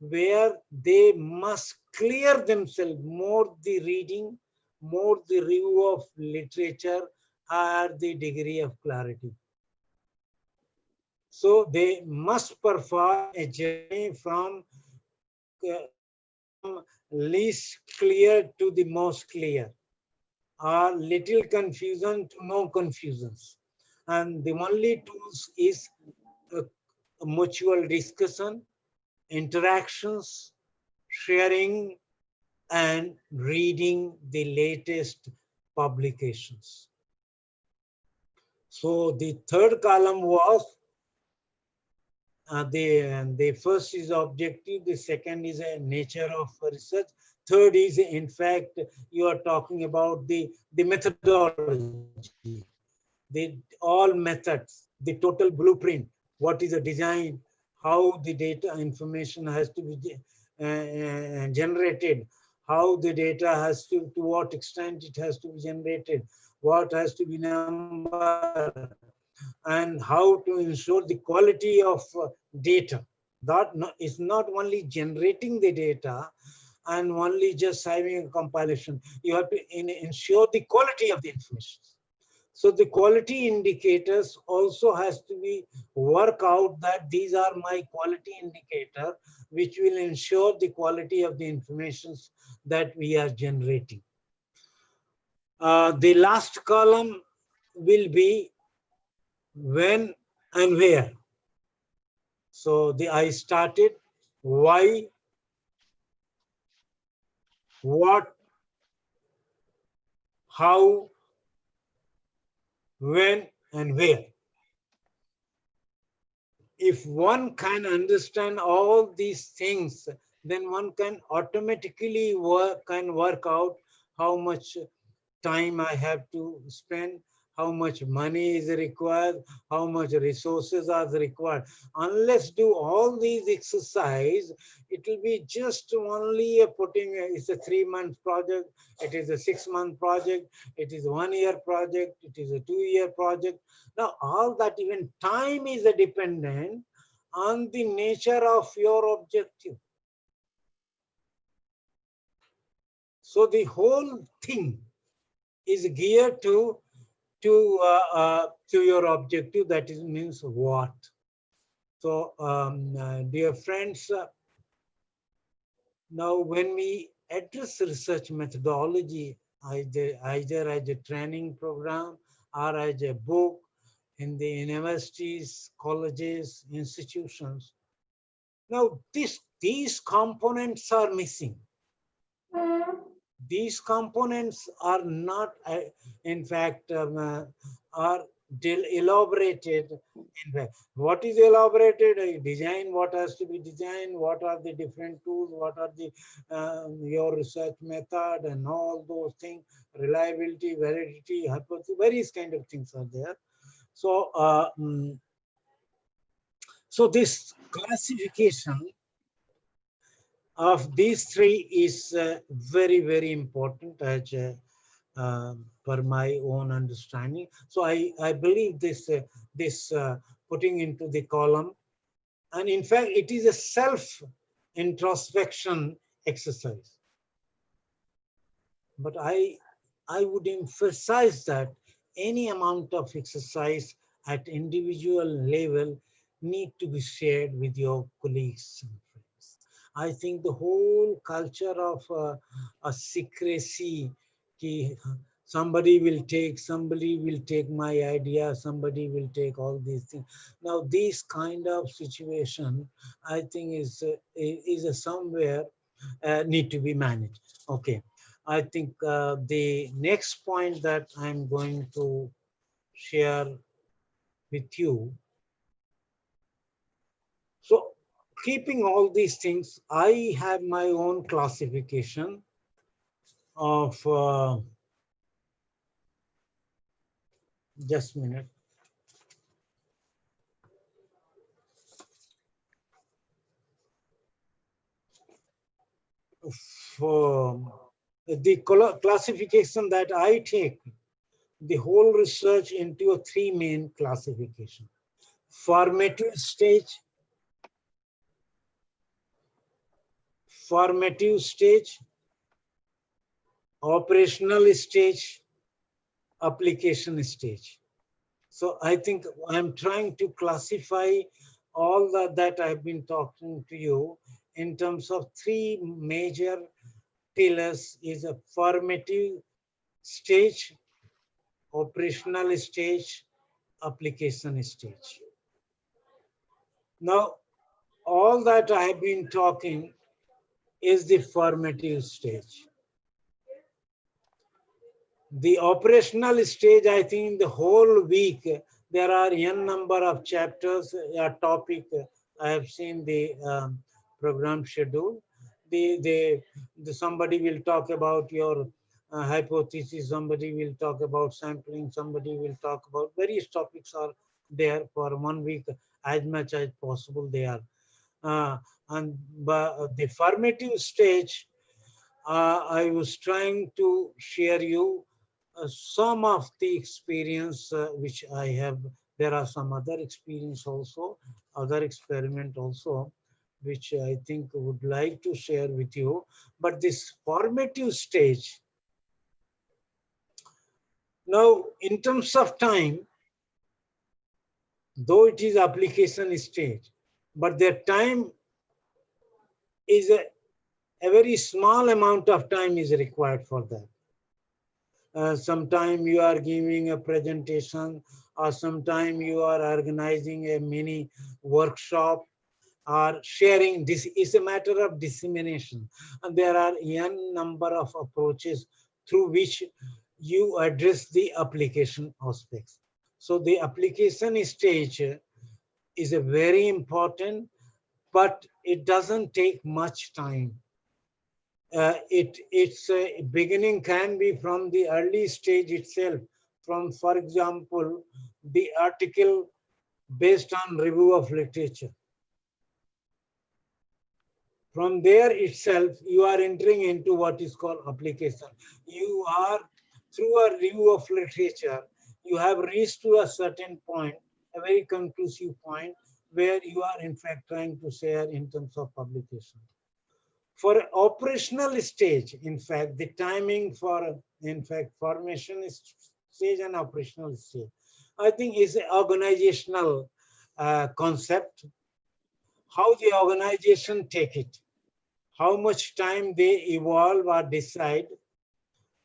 where they must clear themselves, more the reading, more the review of literature, higher the degree of clarity. So they must perform a journey from least clear to the most clear, or little confusion to no confusions. And the only tools is uh, mutual discussion, interactions, sharing, and reading the latest publications. So the third column was the first is objective, the second is a nature of research, third is in fact you are talking about the methodology, the all methods, the total blueprint, what is the design, how the data information has to be generated, how the data has to what extent it has to be generated, what has to be numbered, and how to ensure the quality of data. That is not only generating the data and only just having a compilation. You have to ensure the quality of the information. So the quality indicators also has to be work out that these are my quality indicator, which will ensure the quality of the information that we are generating. The last column will be when and where. So I started why, what, how, when, and where. If one can understand all these things, then one can automatically work out how much time I have to spend, how much money is required, how much resources are required. Unless do all these exercise, it will be just only a it's a 3-month project, it is a 6-month project, it is a 1-year project, it is a 2-year project. Now all that, even time is a dependent on the nature of your objective. So the whole thing is geared to your objective, that is means what. So dear friends, now when we address research methodology, either as a training program or as a book in the universities, colleges, institutions, now these components are missing. These components are not, in fact, are elaborated. In fact, what is elaborated? Design, what has to be designed, what are the different tools, what are the your research method, and all those things, reliability, validity, hypothesis, various kind of things are there. So, so this classification of these three is very, very important as per my own understanding. So I believe this putting into the column, and in fact, it is a self introspection exercise. But I would emphasize that any amount of exercise at individual level need to be shared with your colleagues and friends. I think the whole culture of a secrecy, ki somebody will take my idea, somebody will take all these things. Now, this kind of situation, I think is a somewhere need to be managed. Okay. I think the next point that I'm going to share with you. So, keeping all these things, I have my own classification of, just a minute. the classification that I take the whole research into a three main classification: formative stage, operational stage, application stage. So I think I'm trying to classify all that I've been talking to you in terms of three major pillars: is a formative stage, operational stage, application stage. Now, all that I have been talking is the formative stage. The operational stage, I think the whole week, there are n number of chapters, a topic. I have seen the program schedule. Somebody will talk about your hypothesis, somebody will talk about sampling, somebody will talk about various topics are there for 1 week, as much as possible they are. But the formative stage, I was trying to share you some of the experience which I have. There are some other experience also, other experiment also, which I think would like to share with you. But this formative stage, now in terms of time, though it is application stage, but the time is a very small amount of time is required for that. Sometime you are giving a presentation, or sometime you are organizing a mini workshop, or sharing. This is a matter of dissemination, and there are n number of approaches through which you address the application aspects. So the application stage is a very important, but it doesn't take much time. Its beginning can be from the early stage itself, from, for example, the article based on review of literature. From there itself, you are entering into what is called application. You are, through a review of literature, you have reached to a certain point, a very conclusive point, where you are in fact trying to share in terms of publication. For operational stage, in fact, the timing for, in fact, formation stage and operational stage, I think is an organizational concept. How the organization take it, how much time they evolve or decide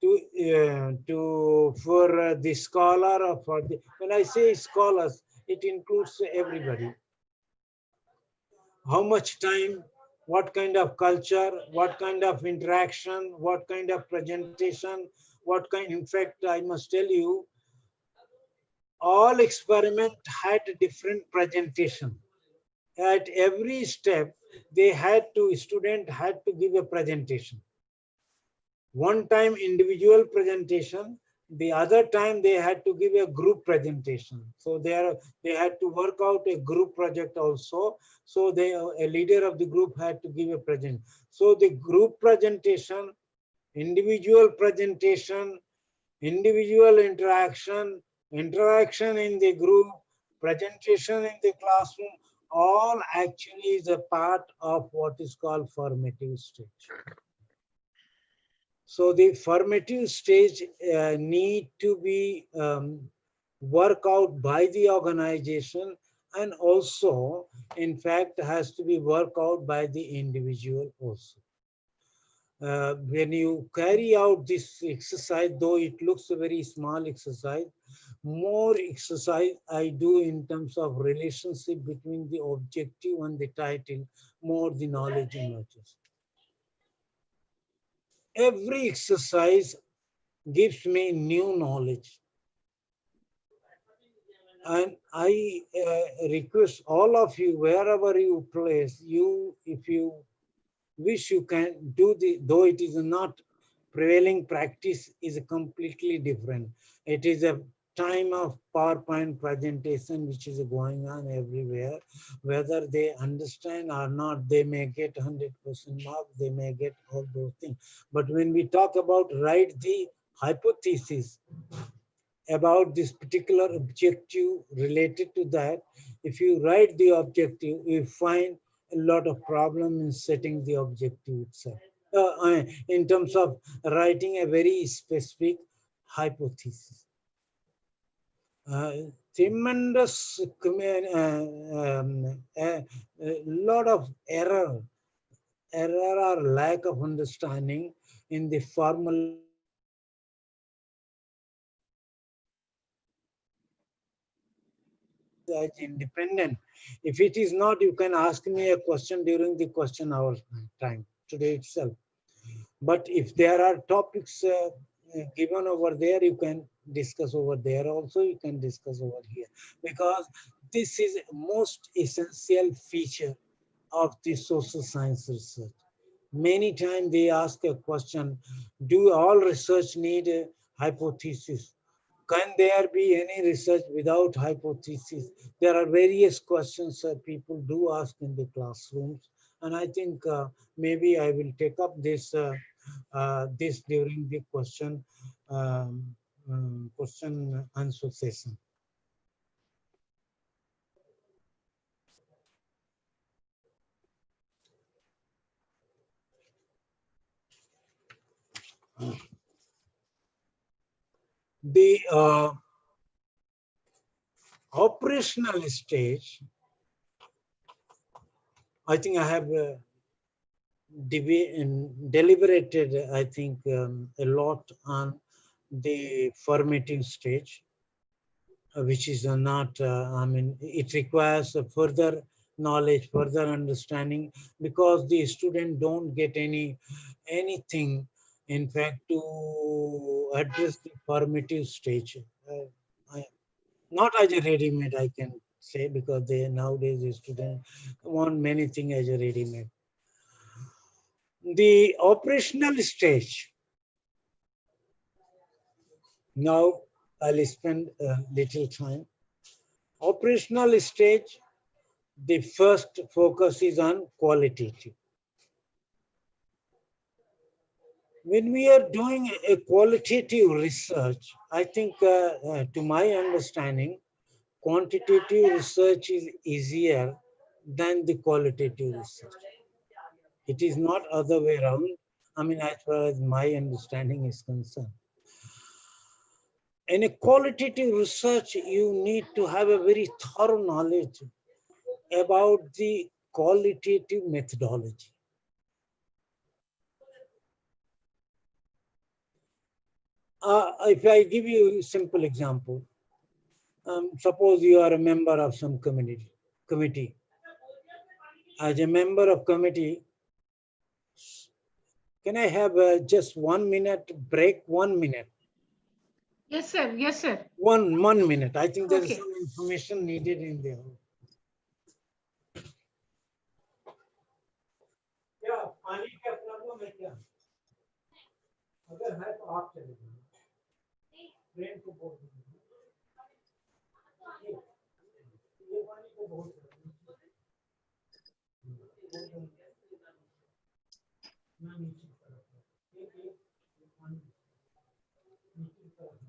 to for the scholar, or for the, when I say scholars, it includes everybody. How much time, what kind of culture, what kind of interaction, what kind of presentation, what kind, in fact, I must tell you, all experiment had a different presentation. At every step, student had to give a presentation. One time individual presentation, the other time they had to give a group presentation. So they had to work out a group project also. So a leader of the group had to give a present. So the group presentation, individual presentation, individual interaction, interaction in the group, presentation in the classroom, all actually is a part of what is called formative stage. So the formative stage need to be worked out by the organization, and also, in fact, has to be worked out by the individual also. When you carry out this exercise, though it looks a very small exercise, more exercise I do in terms of relationship between the objective and the title, more the knowledge emerges. Every exercise gives me new knowledge. And I request all of you, wherever you place, if you wish, you can do though it is not prevailing practice, is completely different. It is a time of PowerPoint presentation, which is going on everywhere, whether they understand or not, they may get 100% mark, they may get all those things. But when we talk about write the hypothesis about this particular objective related to that, if you write the objective, you find a lot of problem in setting the objective itself. In terms of writing a very specific hypothesis. Tremendous a lot of error or lack of understanding in the formal independent. If it is not, you can ask me a question during the question hour time today itself. But if there are topics given over there, you can discuss over there also, you can discuss over here, because this is most essential feature of the social science research. Many times they ask a question, do all research need a hypothesis? Can there be any research without hypothesis? There are various questions that people do ask in the classrooms. And I think maybe I will take up this this during the question answer session. The operational stage, I think I have deliberated, I think, a lot on the formative stage, which is not, I mean, it requires a further knowledge, further understanding, because the student don't get anything, in fact, to address the formative stage. Not as a ready-made, I can say, because they nowadays the student want many things as a ready-made. The operational stage. Now I'll spend a little time. Operational stage, the first focus is on qualitative. When we are doing a qualitative research, I think to my understanding, quantitative research is easier than the qualitative research. It is not other way around. I mean, as far as my understanding is concerned. In a qualitative research, you need to have a very thorough knowledge about the qualitative methodology. If I give you a simple example, suppose you are a member of some committee. As a member of committee, can I have just 1 minute break? 1 minute. Yes, sir. Yes, sir. One minute. I think there is some information needed in there. क्या पानी क्या problem है क्या? अगर है तो आप चले जाइए, ट्रेन को बोल दीजिए, ये पानी को बहुत ना नीचे तरफ एक पानी नीचे तरफ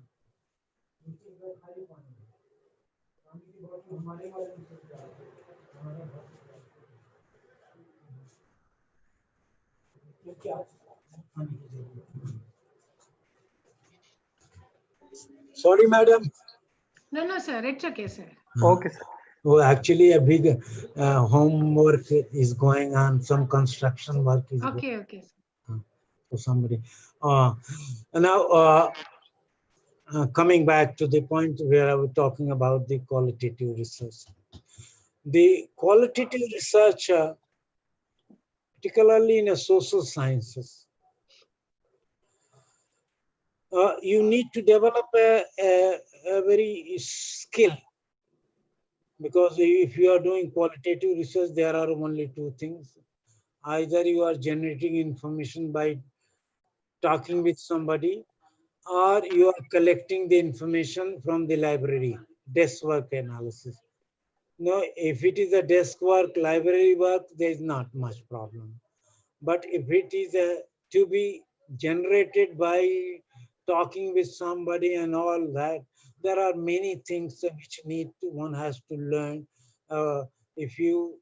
नीचे तरफ खाली पानी की बोतल हमारे वाले में से हमारा क्या पानी की जरूरत. Sorry, madam. No, sir. It's okay, sir. Okay, sir. Well, actually, a big homework is going on. Some construction work is Okay, okay. for somebody. Now, coming back to the point where I was talking about the qualitative research. The qualitative research, particularly in the social sciences, you need to develop a very skill, because if you are doing qualitative research, there are only two things. Either you are generating information by talking with somebody, or you are collecting the information from the library, desk work analysis. No, if it is a desk work, library work, there is not much problem. But if it is to be generated by talking with somebody and all that, there are many things which one has to learn. If you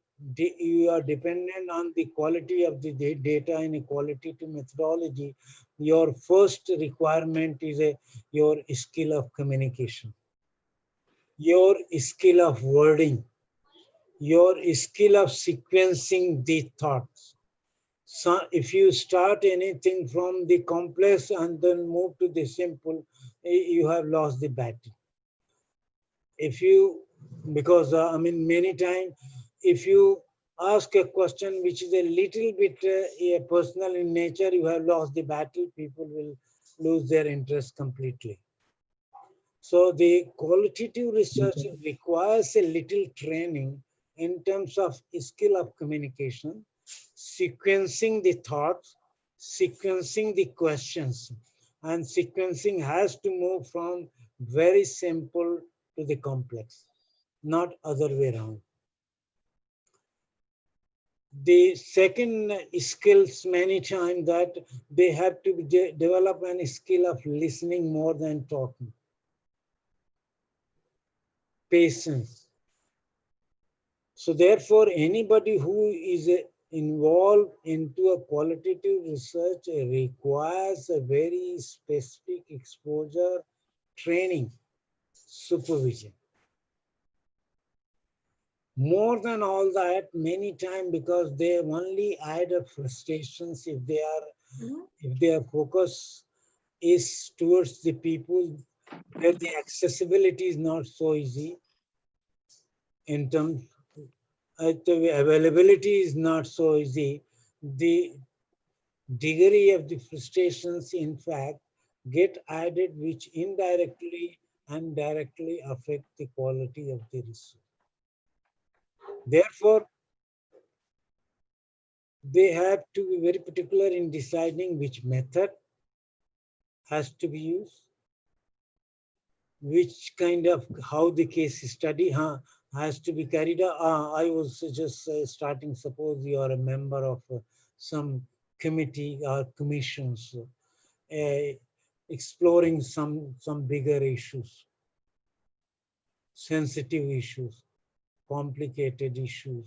are dependent on the quality of the data and equality to methodology, your first requirement is your skill of communication, your skill of wording, your skill of sequencing the thoughts. So if you start anything from the complex and then move to the simple, you have lost the battle. If you, because I mean, many times, if you ask a question which is a little bit personal in nature, you have lost the battle. People will lose their interest completely. So the qualitative research requires a little training in terms of skill of communication, sequencing the thoughts, sequencing the questions, and sequencing has to move from very simple to the complex, not other way around. The second skills many times that they have to develop a skill of listening more than talking, patience. So therefore, anybody who is involved into a qualitative research requires a very specific exposure, training, supervision. More than all that, many times because they only add up frustrations if their focus is towards the people where the accessibility is not so easy in terms the availability is not so easy. The degree of the frustrations, in fact, get added, which indirectly and directly affect the quality of the research. Therefore, they have to be very particular in deciding which method has to be used, which kind of, how the case study has to be carried out. I was just starting, suppose you are a member of some committee or commissions exploring some bigger issues, sensitive issues, complicated issues.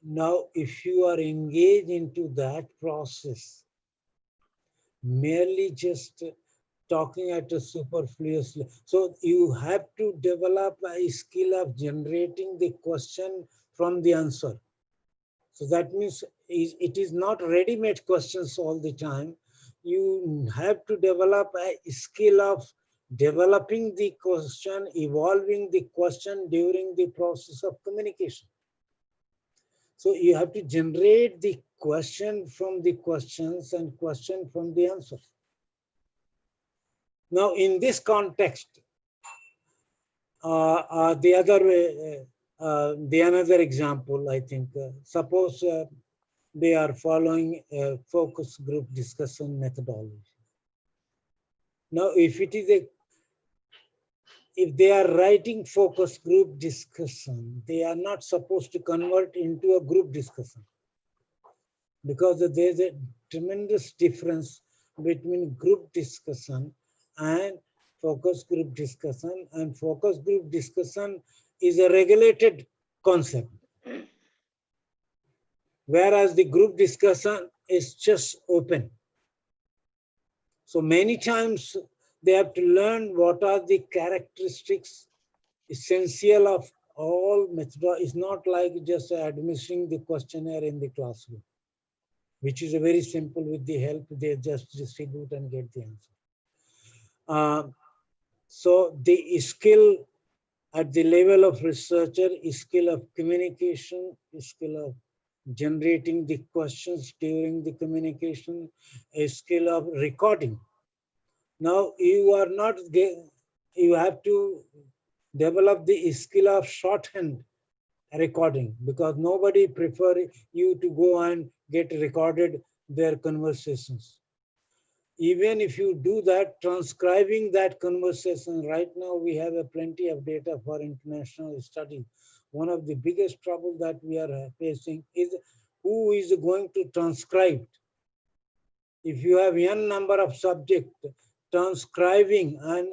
Now, if you are engaged into that process, merely just talking at a superfluous level. So you have to develop a skill of generating the question from the answer. So that means it is not ready-made questions all the time. You have to develop a skill of developing the question, evolving the question during the process of communication. So you have to generate the question from the questions and question from the answers. Now, in this context, the another example, I think, suppose they are following a focus group discussion methodology. Now, if they are writing focus group discussion, they are not supposed to convert into a group discussion, because there's a tremendous difference between group discussion and focus group discussion, and focus group discussion is a regulated concept, whereas the group discussion is just open. So many times they have to learn what are the characteristics essential of all methodology. It's not like just administering the questionnaire in the classroom, which is a very simple, with the help, they just distribute and get the answer. So the skill at the level of researcher is skill of communication, skill of generating the questions during the communication, a skill of recording. Now you are not, you have to develop the skill of shorthand recording, because nobody prefer you to go and get recorded their conversations. Even if you do that, transcribing that conversation, right now we have a plenty of data for international study. One of the biggest trouble that we are facing is who is going to transcribe. If you have n number of subjects, transcribing and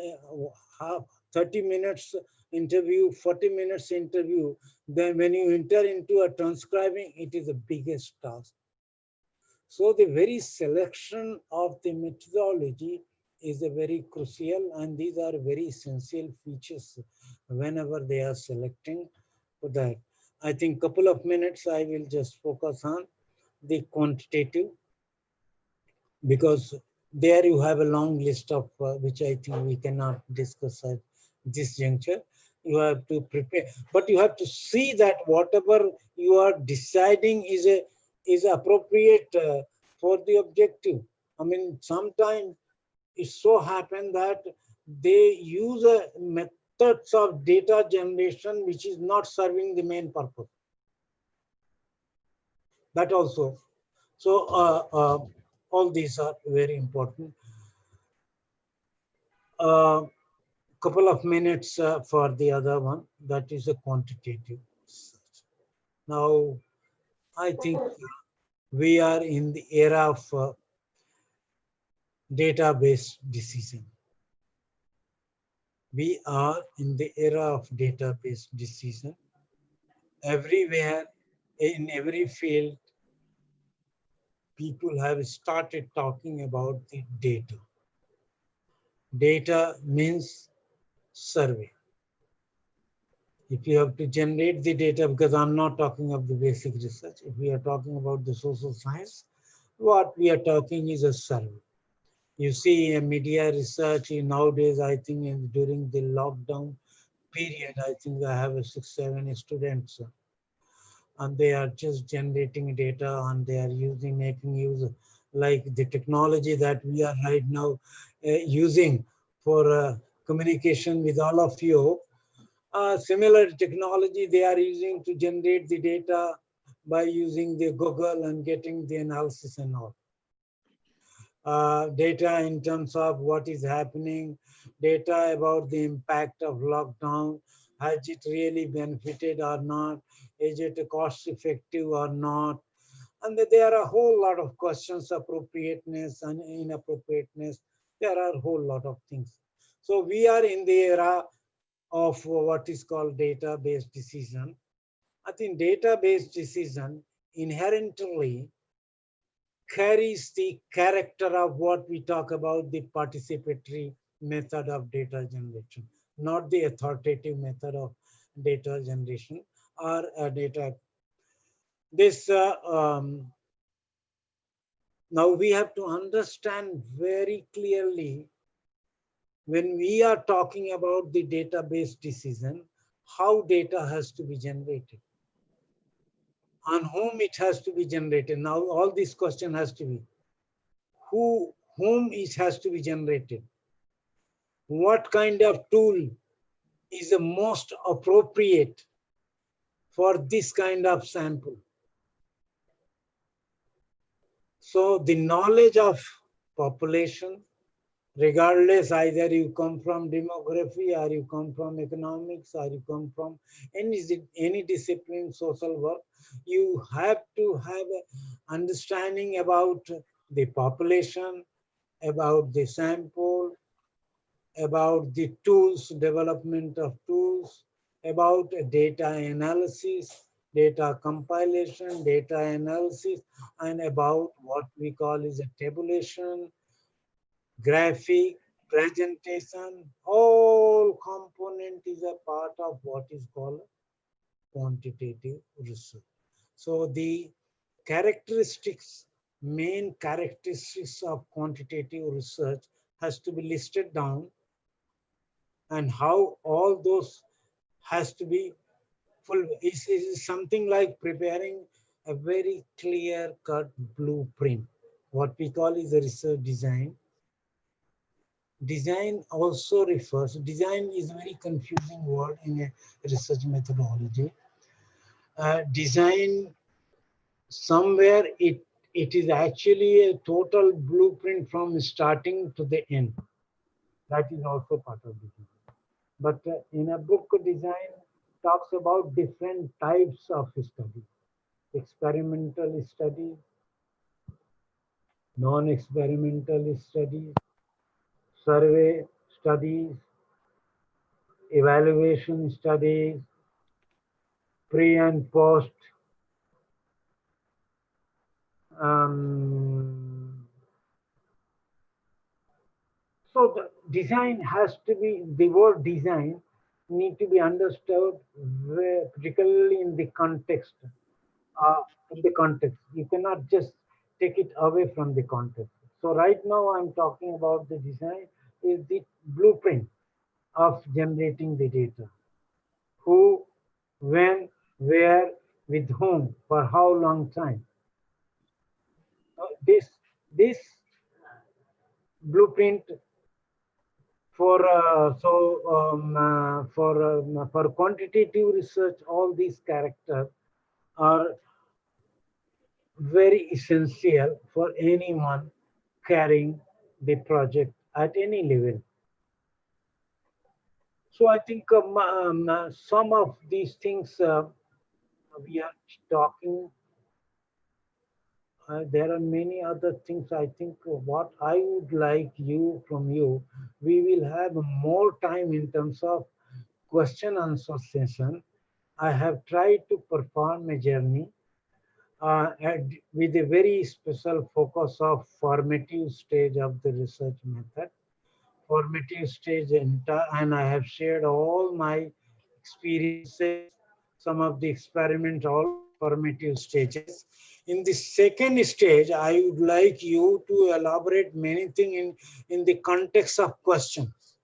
30 minutes interview, 40 minutes interview, then when you enter into a transcribing, it is the biggest task. So the very selection of the methodology is a very crucial, and these are very essential features whenever they are selecting for that. I think couple of minutes I will just focus on the quantitative, because there you have a long list of which I think we cannot discuss at this juncture. You have to prepare, but you have to see that whatever you are deciding is appropriate for the objective. I mean, sometimes it so happen that they use a methods of data generation which is not serving the main purpose. That also. So all these are very important. Couple of minutes for the other one, that is a quantitative search. Now, I think we are in the era of database decision. We are in the era of database decision. Everywhere, in every field, people have started talking about the data. Data means survey. If you have to generate the data, because I'm not talking of the basic research, if we are talking about the social science, what we are talking is a survey. You see, media research nowadays, I think during the lockdown period, I think I have 6-7 students, and they are just generating data, and they are making use like the technology that we are right now using for communication with all of you. Similar technology they are using to generate the data by using the Google and getting the analysis and all. Data in terms of what is happening, data about the impact of lockdown, has it really benefited or not, is it cost effective or not, and there are a whole lot of questions, appropriateness and inappropriateness, there are a whole lot of things. So we are in the era of what is called database decision. I think database decision inherently carries the character of what we talk about the participatory method of data generation, not the authoritative method of data generation or data. This now we have to understand very clearly when we are talking about the database decision, how data has to be generated, on whom it has to be generated. Now, all this question has to be, whom it has to be generated, what kind of tool is the most appropriate for this kind of sample. So the knowledge of population, regardless either you come from demography or you come from economics or you come from any discipline, social work, you have to have an understanding about the population, about the sample, about the tools, development of tools, about data analysis, data compilation, data analysis, and about what we call is a tabulation, graphic, presentation, all component is a part of what is called quantitative research. So the characteristics, main characteristics of quantitative research has to be listed down, and how all those has to be full. Is something like preparing a very clear cut blueprint. What we call is a research design. Design also refers, design is a very confusing word in a research methodology. Design, somewhere it is actually a total blueprint from starting to the end. That is also part of design. But in a book, design talks about different types of study: experimental study, non-experimental studies, survey studies, evaluation studies, pre and post, so the design has to be, the word design need to be understood particularly in the context. You cannot just take it away from the context. So right now I'm talking about the design is the blueprint of generating the data. Who, when, where, with whom, for how long time. This blueprint for for quantitative research, all these characters are very essential for anyone carrying the project at any level. So I think some of these things we are talking. There are many other things. I think what I would like from you, we will have more time in terms of question answer session. I have tried to perform a journey with a very special focus of formative stage of the research method, formative stage, and I have shared all my experiences, some of the experiment, all formative stages. In the second stage, I would like you to elaborate many things in the context of questions.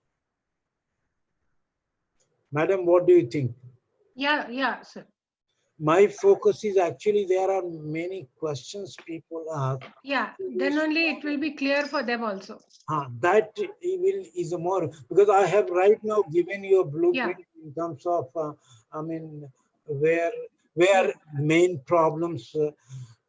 Madam, what do you think? Yeah, sir. My focus is actually there are many questions people ask. Yeah, then only it will be clear for them also. That is more, because I have right now given you a blueprint in terms of, I mean, where main problems,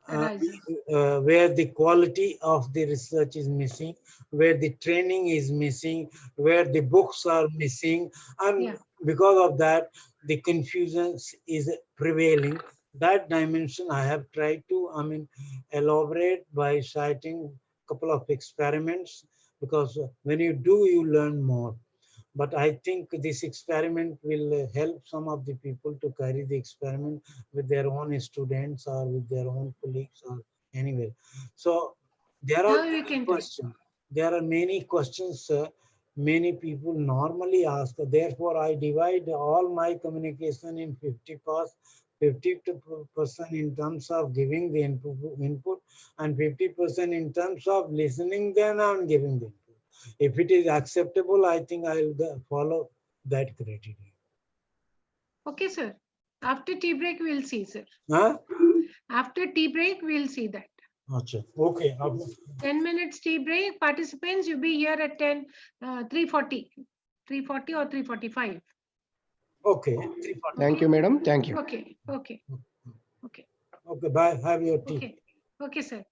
where the quality of the research is missing, where the training is missing, where the books are missing, and because of that, the confusion is prevailing. That dimension I have tried to, elaborate by citing a couple of experiments, because when you do, you learn more. But I think this experiment will help some of the people to carry the experiment with their own students or with their own colleagues or anywhere. So there are many questions. There are many questions many people normally ask. Therefore, I divide all my communication in 50 parts. 50% in terms of giving the input and 50% in terms of listening then and giving the input. If it is acceptable, I think I will follow that criteria. Okay, sir. After tea break, we'll see, sir. Huh? After tea break, we'll see that. Okay. 10 minutes tea break. Participants, you'll be here at 3:40. 3:40 or 3:45. Okay. Thank you, madam. Thank you. Okay. Okay, bye. Have your tea. Okay, sir.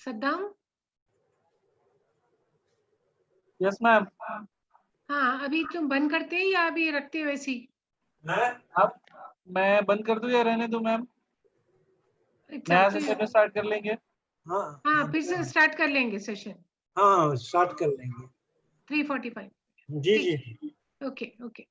Saddam? Yes, ma'am. हाँ, अभी तुम बंद करते हैं या अभी रखते वैसी? अब मैं बंद कर दूं या रहने दूं मैम? नया सेशन स्टार्ट कर लेंगे? हाँ, फिर से स्टार्ट कर लेंगे सेशन. हाँ, स्टार्ट कर लेंगे. 3:45. जी. Okay.